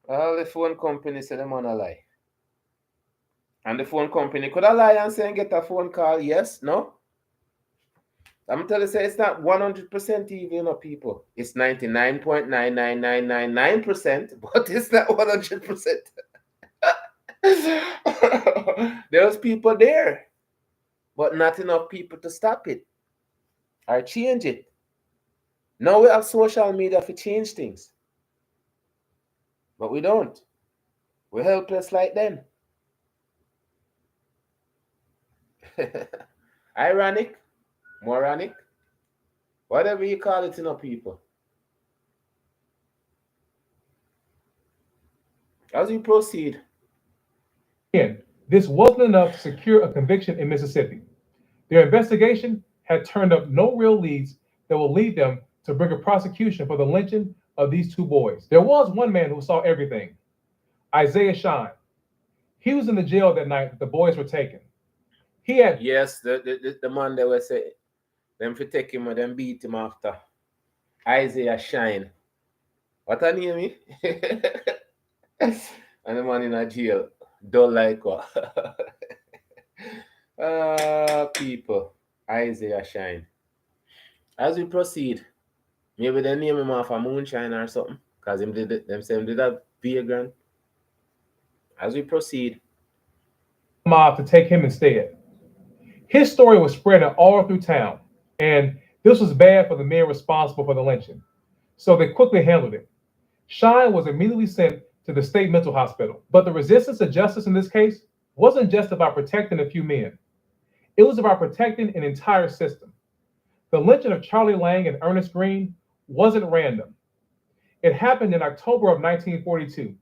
all the phone company said them on a lie. And the phone company could have lie and say and get a phone call, yes, no? I'm telling you, say it's not 100% even, people. It's 99.99999%, but it's not 100%. There's people there, but not enough people to stop it or change it. Now we have social media to change things, but we don't. We're helpless like them. Ironic, moronic, whatever you call it, people. As we proceed. again, this wasn't enough to secure a conviction in Mississippi. Their investigation had turned up no real leads that will lead them to bring a prosecution for the lynching of these 2 boys. There was one man who saw everything: Isaiah Shine. He was in the jail that night that the boys were taken. He had Yes, the man that was say them for take him and them beat him after. Isaiah Shine. What a name, and the man in a jail. Don't like what? People. Isaiah Shine. As we proceed, maybe they name him off a moonshine or something. Because him did them say him did a vagrant. As we proceed. Mob to take him instead. His story was spreading all through town, and this was bad for the men responsible for the lynching. So they quickly handled it. Shine was immediately sent to the state mental hospital. But the resistance to justice in this case wasn't just about protecting a few men, it was about protecting an entire system. The lynching of Charlie Lang and Ernest Green wasn't random. It happened in October of 1942,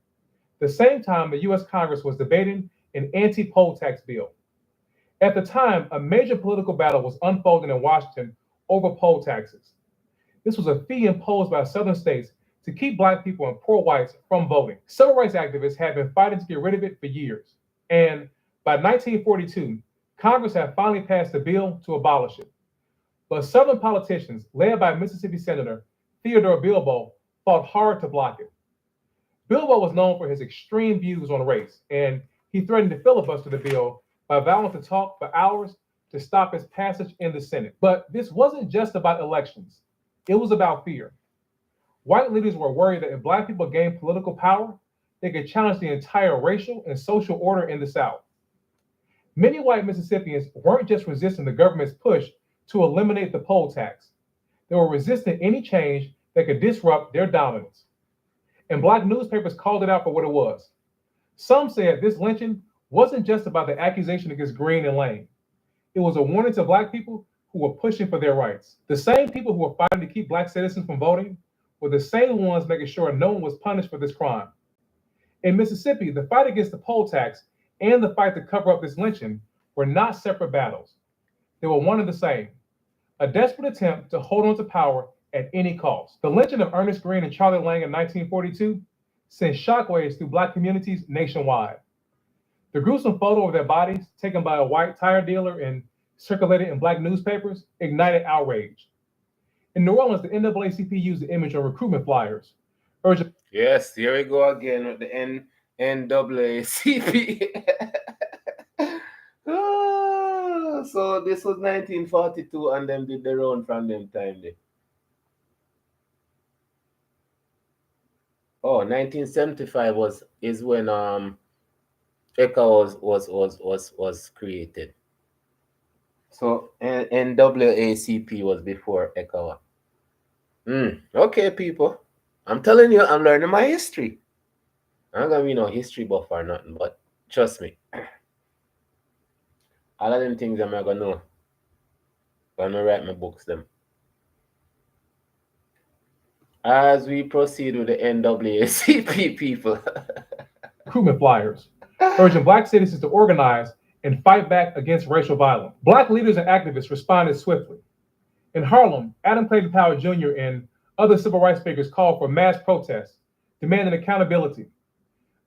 the same time the US Congress was debating an anti poll tax bill. At the time, a major political battle was unfolding in Washington over poll taxes. This was a fee imposed by southern states to keep Black people and poor whites from voting. Civil rights activists had been fighting to get rid of it for years. And by 1942, Congress had finally passed a bill to abolish it. But Southern politicians, led by Mississippi Senator Theodore Bilbo, fought hard to block it. Bilbo was known for his extreme views on race, and he threatened to filibuster the bill by vowing to talk for hours to stop its passage in the Senate. But this wasn't just about elections, it was about fear. White leaders were worried that if Black people gained political power, they could challenge the entire racial and social order in the South. Many white Mississippians weren't just resisting the government's push to eliminate the poll tax, they were resisting any change that could disrupt their dominance. And Black newspapers called it out for what it was. Some said this lynching wasn't just about the accusation against Green and Lang. It was a warning to Black people who were pushing for their rights. The same people who were fighting to keep Black citizens from voting were the same ones making sure no one was punished for this crime. In Mississippi, the fight against the poll tax and the fight to cover up this lynching were not separate battles. They were one and the same, a desperate attempt to hold on to power at any cost. The lynching of Ernest Green and Charlie Lang in 1942 sent shockwaves through Black communities nationwide. The gruesome photo of their bodies, taken by a white tire dealer and circulated in Black newspapers, ignited outrage. In New Orleans, the NAACP used the image on recruitment flyers, urging. Yes, here we go again with the NAACP. So this was 1942 and them did the round from them time there. Oh, 1975 is when ECHA was created. So NAACP was before ECHA. Okay, people. I'm telling you, I'm learning my history. I'm not gonna be no history buff or nothing, but trust me. All of them things I'm not gonna know when I write my books them. As we proceed with the NAACP people. Recruitment flyers, urging Black citizens to organize and fight back against racial violence. Black leaders and activists responded swiftly. In Harlem, Adam Clayton Powell Jr. and other civil rights figures called for mass protests, demanding accountability.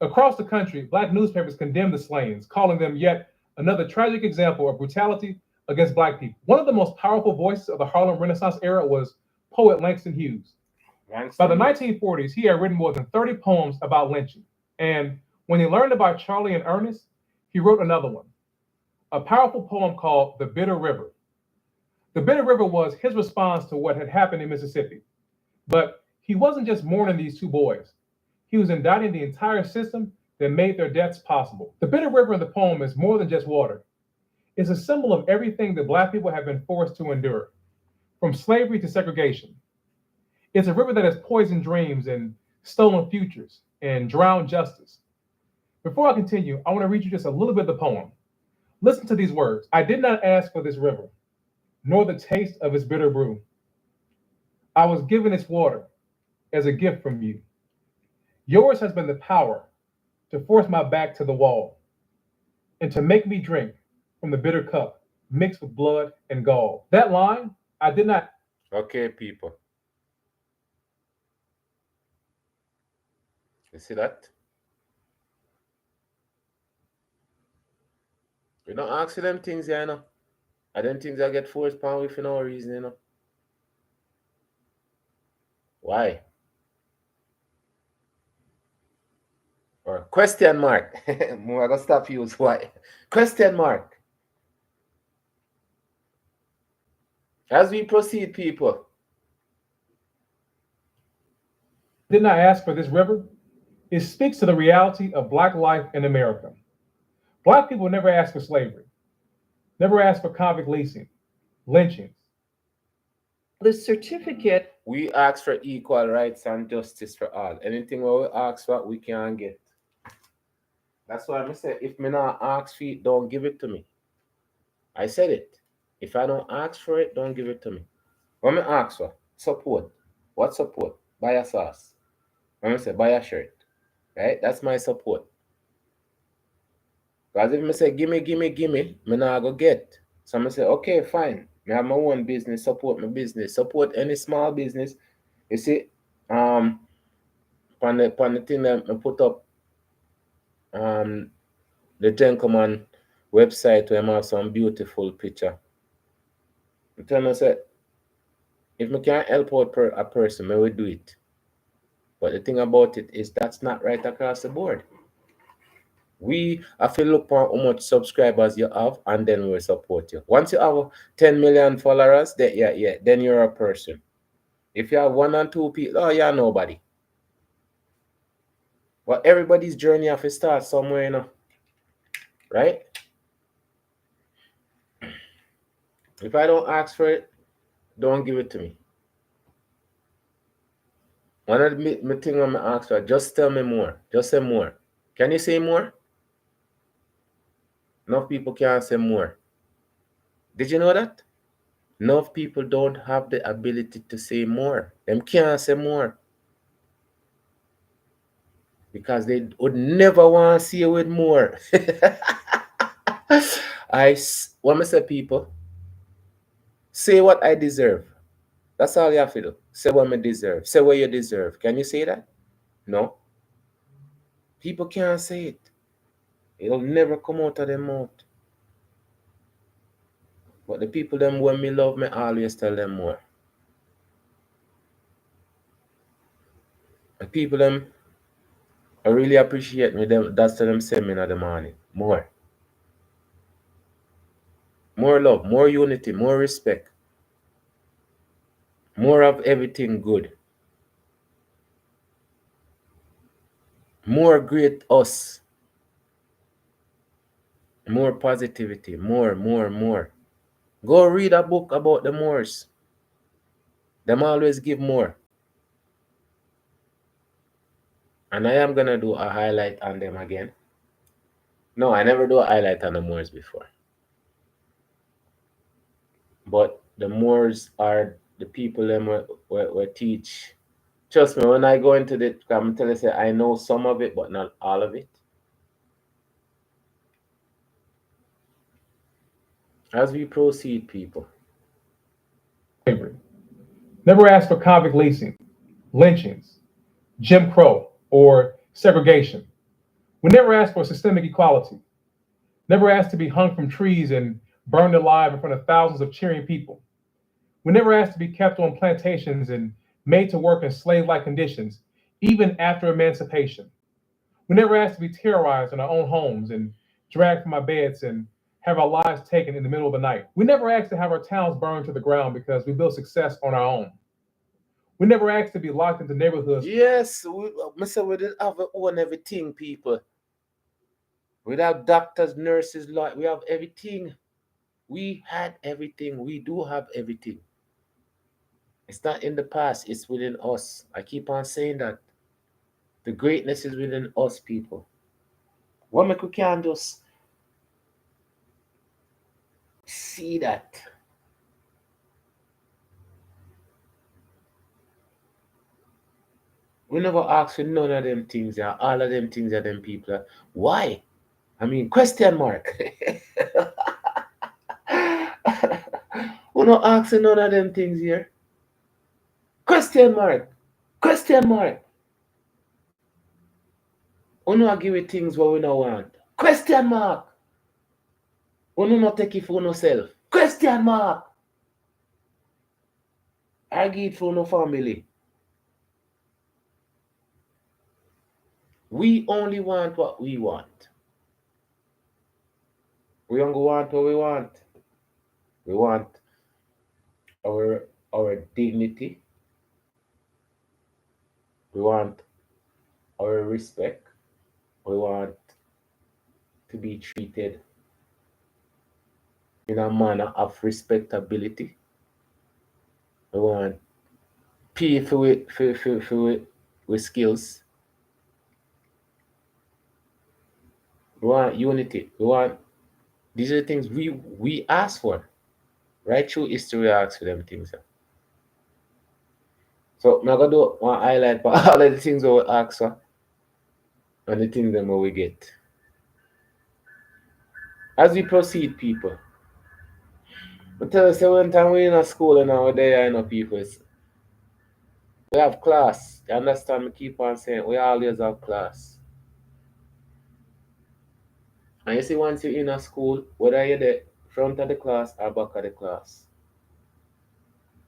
Across the country, Black newspapers condemned the slayings, calling them yet another tragic example of brutality against Black people. One of the most powerful voices of the Harlem Renaissance era was poet Langston Hughes. By the 1940s, he had written more than 30 poems about lynching. And when he learned about Charlie and Ernest, he wrote another one, a powerful poem called The Bitter River. The Bitter River was his response to what had happened in Mississippi. But he wasn't just mourning these two boys. He was indicting the entire system that made their deaths possible. The Bitter River in the poem is more than just water. It's a symbol of everything that Black people have been forced to endure, from slavery to segregation. It's a river that has poisoned dreams and stolen futures and drowned justice. Before I continue, I want to read you just a little bit of the poem. Listen to these words. I did not ask for this river, nor the taste of its bitter brew. I was given its water as a gift from you. Yours has been the power to force my back to the wall and to make me drink from the bitter cup mixed with blood and gall. That line, I did not. Okay, people. You see that? We don't ask them things, you know. I don't think they get forced upon with for no reason, you know. Why? or question mark. I'm gonna stop use why. Question mark. As we proceed, people. Did not ask for this river. It speaks to the reality of Black life in America. Black people never asked for slavery, never asked for convict leasing, lynchings. The certificate. We ask for equal rights and justice for all. Anything we ask for, we can get. That's why I say, if me not ask for it, don't give it to me. I said it. If I don't ask for it, don't give it to me. When me ask for support, what support? Buy a sauce. When I say buy a shirt, right? That's my support. Because if me say gimme, me not go get. So I say, okay, fine. Me have my own business, support my business, support any small business. You see, on the thing that I put up, the gentleman website where I have some beautiful picture. I'm telling you, say, if I can help out a person, I will do it. But the thing about it is that's not right across the board. We have to look for how much subscribers you have, and then we'll support you. Once you have 10 million followers, then you're a person. If you have 1 or 2 people, oh, you're nobody. Well, everybody's journey have to start somewhere, you know. Right? If I don't ask for it, don't give it to me. One of the things I'm ask for, just tell me more. Just say more. Can you say more? Enough people can't say more. Did you know that? Enough people don't have the ability to say more. Them can't say more. Because they would never want to see you with more. When I say people, say what I deserve. That's all you have to do. Say what I deserve. Say what you deserve. Can you say that? No. People can't say it. It'll never come out of their mouth. But the people them when me love me always tell them more. The people them I really appreciate me that's what them send me in the morning. More. More love, more unity, more respect. More of everything good. More great us. More positivity. More. Go read a book about the Moors. Them always give more. And I am gonna do a highlight on them again. No, I never do a highlight on the Moors before. But the Moors are the people them we teach. Trust me, when I go into the, I'm telling you, say I know some of it, but not all of it. As we proceed, people. Slavery. Never asked for convict leasing, lynchings, Jim Crow, or segregation. We never asked for systemic equality. Never asked to be hung from trees and burned alive in front of thousands of cheering people. We never asked to be kept on plantations and made to work in slave-like conditions, even after emancipation. We never asked to be terrorized in our own homes and dragged from our beds and have our lives taken in the middle of the night. We never asked to have our towns burned to the ground because we built success on our own. We never asked to be locked into neighborhoods. Yes, we didn't have our own everything, people. We have doctors, nurses, we have everything. We had everything. We do have everything. It's not in the past, it's within us. I keep on saying that. The greatness is within us, people. What make we can just see that? We never ask for none of them things, yeah. All of them things are them people. Why? I mean, question mark. We not asking none of them things here. Question mark. Question mark. We not give it things what we don't want. Question mark. We not take it for ourselves. Question mark. I give it for no family. We only want what we want. We don't want what we want. We want our dignity. We want our respect. We want to be treated in a manner of respectability. We want pay with skills. We want unity. We want these are the things we ask for. Right through history we ask for them things. So I'm gonna do one highlight for all of the things we ask for and the things them we get. As we proceed, people. I tell you, say one time we in a school and now there, people, we have class. You understand me? Keep on saying we always have class. And you see, once you're in a school, whether you're the front of the class or back of the class,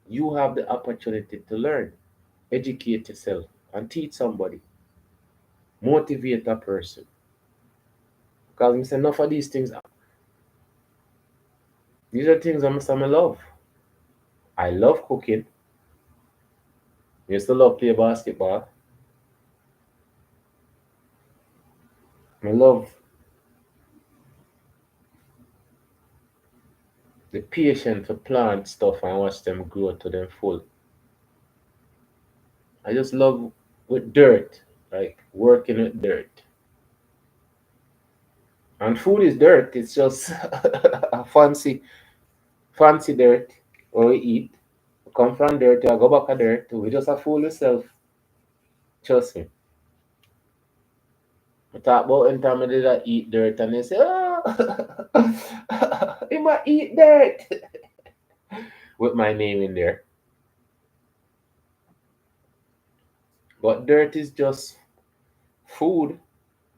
you have the opportunity to learn, educate yourself, and teach somebody, motivate a person. Because I say enough of these are things I love. I love cooking. I used to love play basketball. I love the patience to plant stuff and watch them grow to them full. I just love with dirt, like working with dirt. And food is dirt. It's just a fancy dirt or we eat. We come from dirt, I go back to dirt. We just a fool yourself. Trust me. I talk about in time I did I eat dirt and they say, oh, you might eat dirt with my name in there. But dirt is just food.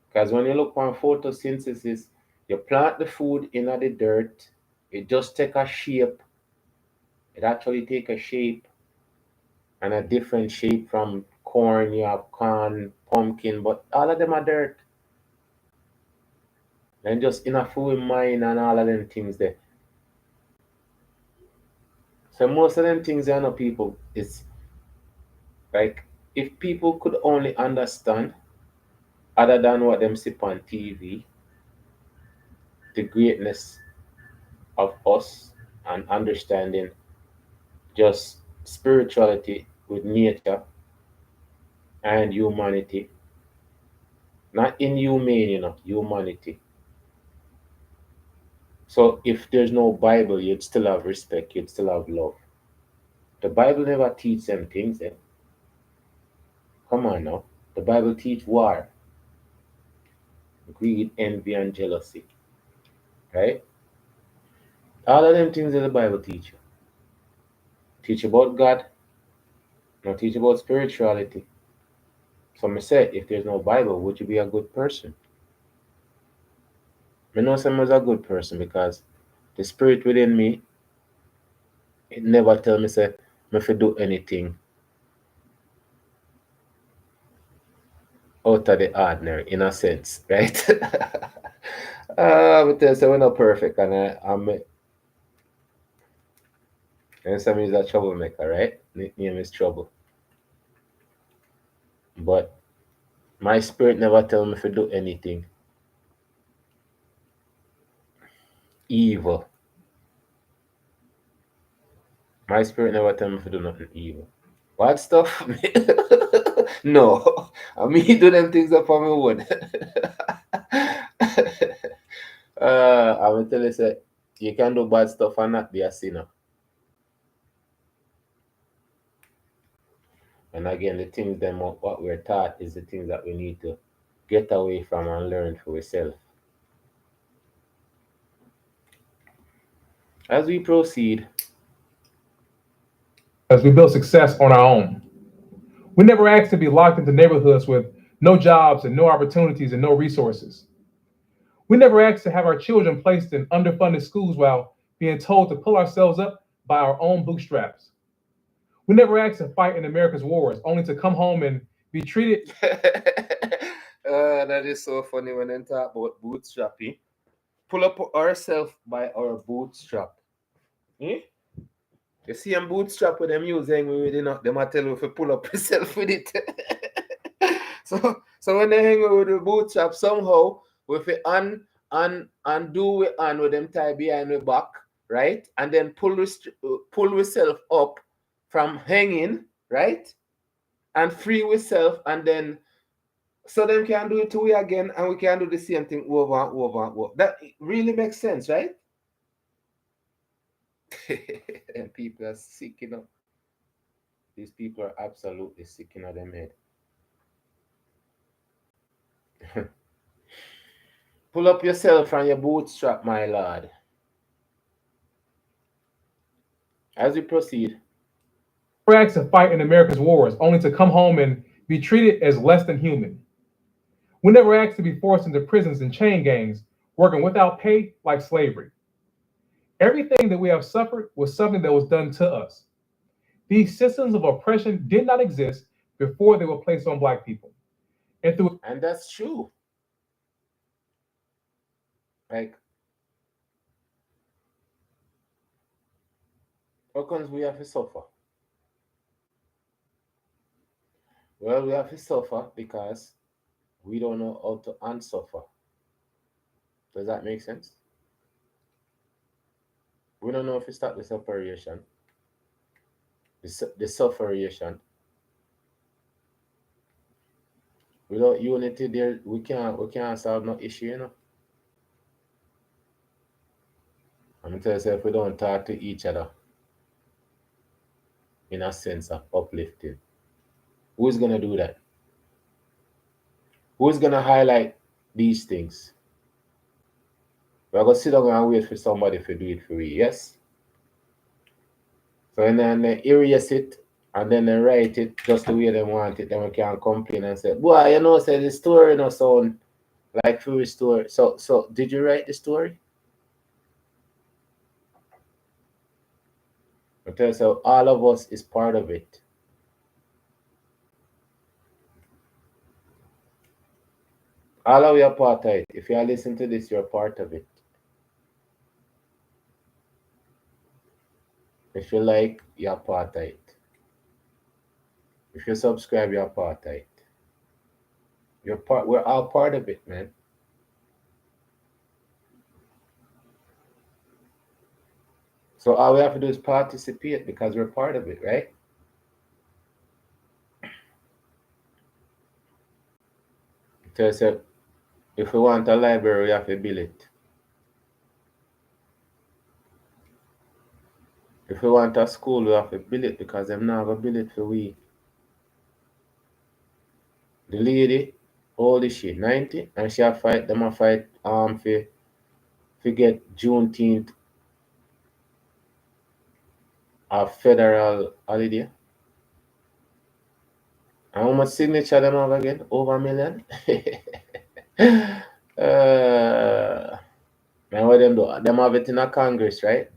Because when you look on photosynthesis, you plant the food in the dirt, it just take a shape. It actually take a shape and a different shape from corn, you have corn, pumpkin, but all of them are dirt. And just in a food mine and all of them things there. So most of them things there, people, it's like if people could only understand, other than what them see on TV, the greatness of us and understanding just spirituality with nature and humanity. Not inhumane, humanity. So if there's no Bible, you'd still have respect, you'd still have love. The Bible never teach them things. Eh? Come on now. The Bible teach war, greed, envy, and jealousy. Right? All of them things that the Bible teach you. Teach about God, not teach about spirituality. So I said, if there's no Bible, would you be a good person? I know someone's a good person because the spirit within me, it never tell me say me if do anything out of the ordinary in a sense, right? But tell you, say we're not perfect and some is a troublemaker, right? Nickname is trouble. But my spirit never tell me if do anything evil. My spirit never tell me if do nothing evil. What stuff? No. I mean do them things up on my own. I'm gonna tell you say you can do bad stuff and not be a sinner. And again, the things them what we're taught is the things that we need to get away from and learn for ourselves. As we proceed, As we build success on our own. We never asked to be locked into neighborhoods with no jobs and no opportunities and no resources. We never asked to have our children placed in underfunded schools while being told to pull ourselves up by our own bootstraps. We never asked to fight in America's wars only to come home and be treated that is so funny when they talk about bootstrapping. Pull up ourselves by our bootstrap. Eh? You see them bootstrap with them using we did not them I tell you if you pull up yourself with it. So when they hang with the bootstrap somehow with it and do it on with them tie behind the back, right? And then pull yourself up from hanging, right? And free yourself and then so them can do it to we again and we can do the same thing over and over and over. That really makes sense, right? And people are sick, you know. These people are absolutely sick in their head. Pull up yourself from your bootstrap, my lord. As we proceed. Acts to fight in America's wars, only to come home and be treated as less than human. We never asked to be forced into prisons and chain gangs, working without pay like slavery. Everything that we have suffered was something that was done to us. These systems of oppression did not exist before they were placed on Black people. And that's true. Like, how comes we have to suffer? Well, we have to suffer because we don't know how to unsuffer. Does that make sense? We don't know if we start the separation, the sufferation. Without unity, there we can't solve no issue, you know. I'm gonna tell you, if we don't talk to each other in a sense of uplifting, who's gonna do that? Who's gonna highlight these things? We're gonna sit down and wait for somebody to do it for we, yes? So and then they erase it and then they write it just the way they want it, then we can complain and say, boy, you know, say the story no sound like for story. So did you write the story? I tell you, so all of us is part of it. All of you are part of it. If you are listening to this, you're part of it. If you like, you're part of it. If you subscribe, you're part of it. We're all part of it, man. So all we have to do is participate because we're part of it, right? So I said, if we want a library, we have to build it. If we want a school, we have to build it because them not gonna build it for we. The lady, old is she, 90, and she a fight, them a fight for get Juneteenth a federal holiday. And how much signature them have again? Over a million? Man, what them do? Them have it in a Congress, right?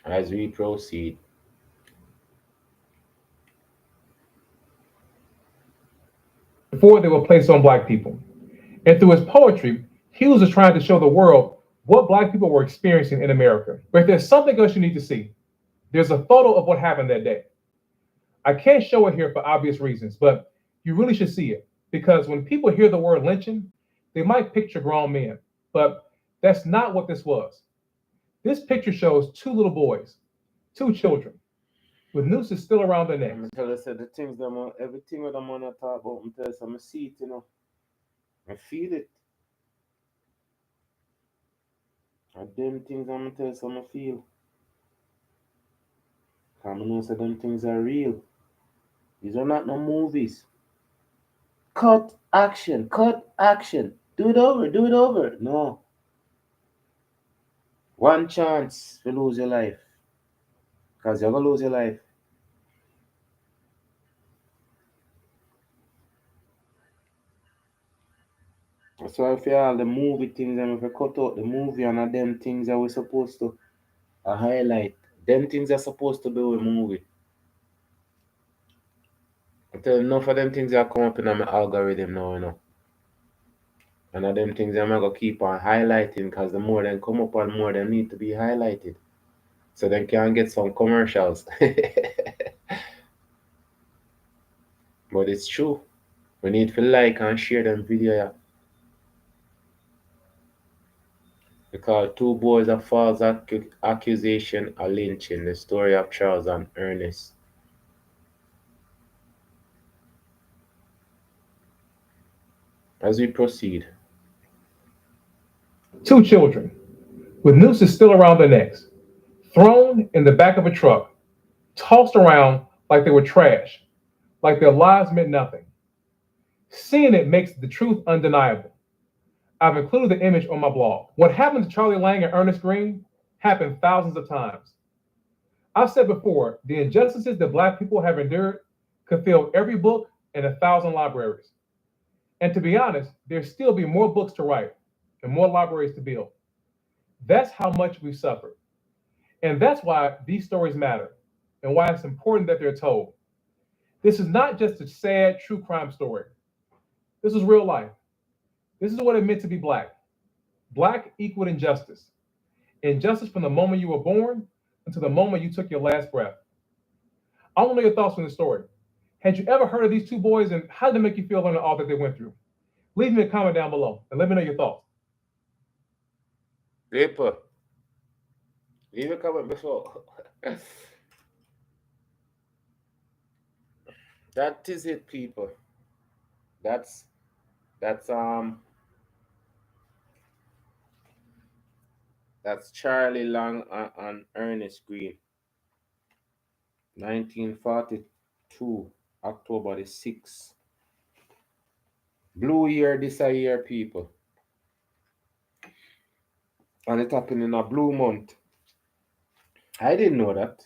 As we proceed. Before they were placed on Black people. And through his poetry, Hughes is trying to show the world what Black people were experiencing in America. But there's something else you need to see. There's a photo of what happened that day. I can't show it here for obvious reasons, but you really should see it because when people hear the word lynching, they might picture grown men, but that's not what this was. This picture shows two little boys, two children, with nooses still around their necks. I'm tell you, say the things them, everything that I'm gonna talk about, I'm tell you, I see it, you know. I feel it. And them things I'm gonna tell you, I feel. Because I know say them things are real. These are not no movies. Cut action, cut action. Do it over, do it over. No. One chance to lose your life. Because you're gonna lose your life. That's why if you all the movie things and if you cut out the movie and them things that we're supposed to highlight, them things are supposed to be with movie. telling enough of them things that come up in my algorithm now, you know. And of them things I'm gonna keep on highlighting because the more them come up and more them need to be highlighted. So then can get some commercials. But it's true. We need to like and share them video, yeah. Because two boys of false accusation are lynching. The story of Charles and Ernest. As we proceed. 2 children with nooses still around their necks, thrown in the back of a truck, tossed around like they were trash, like their lives meant nothing. Seeing it makes the truth undeniable. I've included the image on my blog. What happened to Charlie Lang and Ernest Green happened thousands of times. I've said before, the injustices that Black people have endured could fill every book in 1,000 libraries. And to be honest, there'd still be more books to write and more libraries to build. That's how much we've suffered. And that's why these stories matter and why it's important that they're told. This is not just a sad true crime story. This is real life. This is what it meant to be Black. Black equaled injustice. Injustice from the moment you were born until the moment you took your last breath. I want to know your thoughts on this story. Had you ever heard of these 2 boys and how did it make you feel on all that they went through? Leave me a comment down below and let me know your thoughts. Paper. Leave a comment before. That is it, people. That's that's Charlie Lang and Ernest Green. 1942, October the 6th. Blue year this a year, people. And it happened in a blue month. I didn't know that.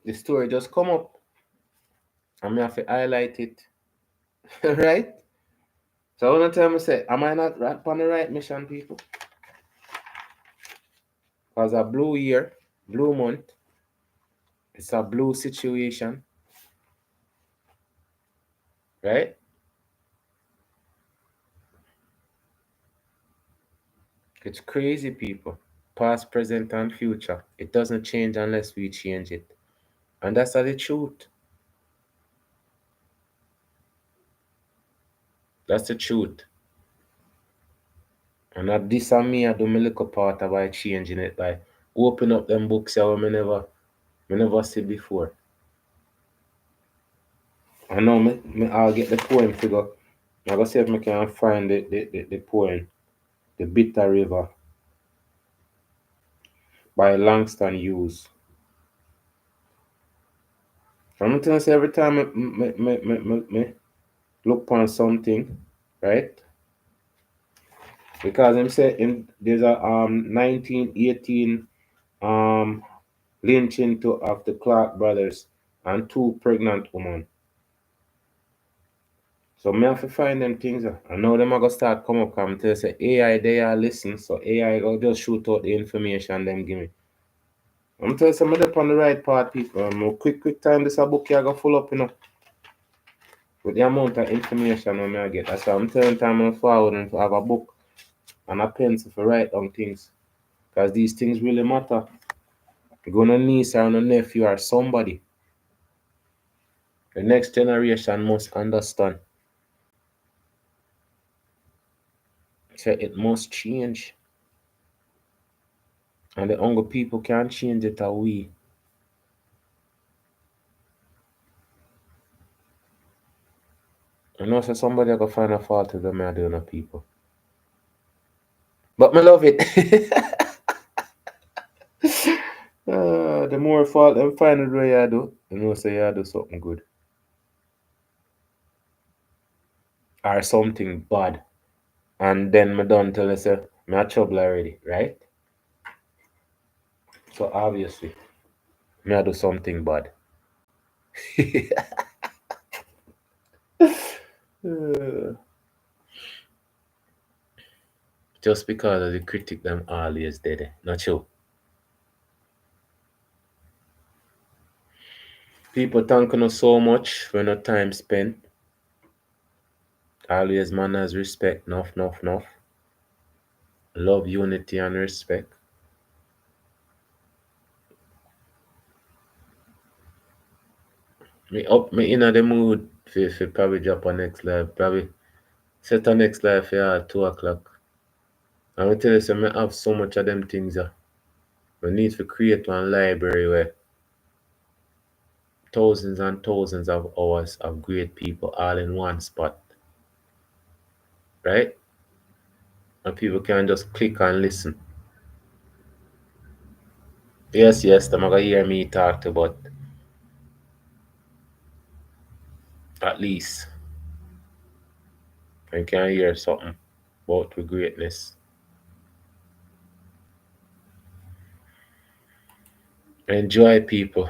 The story just come up. And me have to highlight it. Right? So I wanna tell me say, am I not right on the right mission, people? Because a blue year, blue month, it's a blue situation. Right? It's crazy, people. Past, present, and future. It doesn't change unless we change it. And that's the truth. That's the truth. And that this and me, I do my little part by changing it, by open up them books that I never see before. I know I'll get the poem figure. I'm gonna see if I can find the poem, The Bitter River by Langston Hughes. So I'm gonna say every time I look upon something, right? Because I'm saying there's a 1918 um lynching of the Clark brothers and 2 pregnant women. So me have to find them things. I know them are gonna start come up and tell say AI they are listen, so AI will just shoot out the information them give me. I'm telling some of them on the right part, people. Quick time this a book here go full up, you know. With the amount of information I get. That's why I'm telling time I'm forward and have a book and a pencil to write down things. Because these things really matter. You're gonna niece or a nephew or somebody. The next generation must understand. So it must change. And the younger people can't change it a we. I know so somebody can find a fault with them I do not people. But me love it. The more fault them find the way I do, you know say you do something good. Or something bad. And then me done tell you say me a trouble already, right? So obviously me I do something bad. Uh, Just because of the critic them always did it. Not true. People thanking us so much for no time spent. Always manners, respect, enough. Love, unity, and respect. Me in the mood for probably drop a next live. Probably set a next live for 2 o'clock. I will tell you, so I have so much of them things. We need to create one library where thousands and thousands of hours of great people all in one spot, right? And people can just click and listen. Yes, they're gonna hear me talk to, but at least I can hear something about the greatness. Enjoy, people.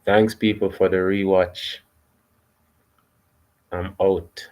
Thanks, people, for the rewatch. I'm out.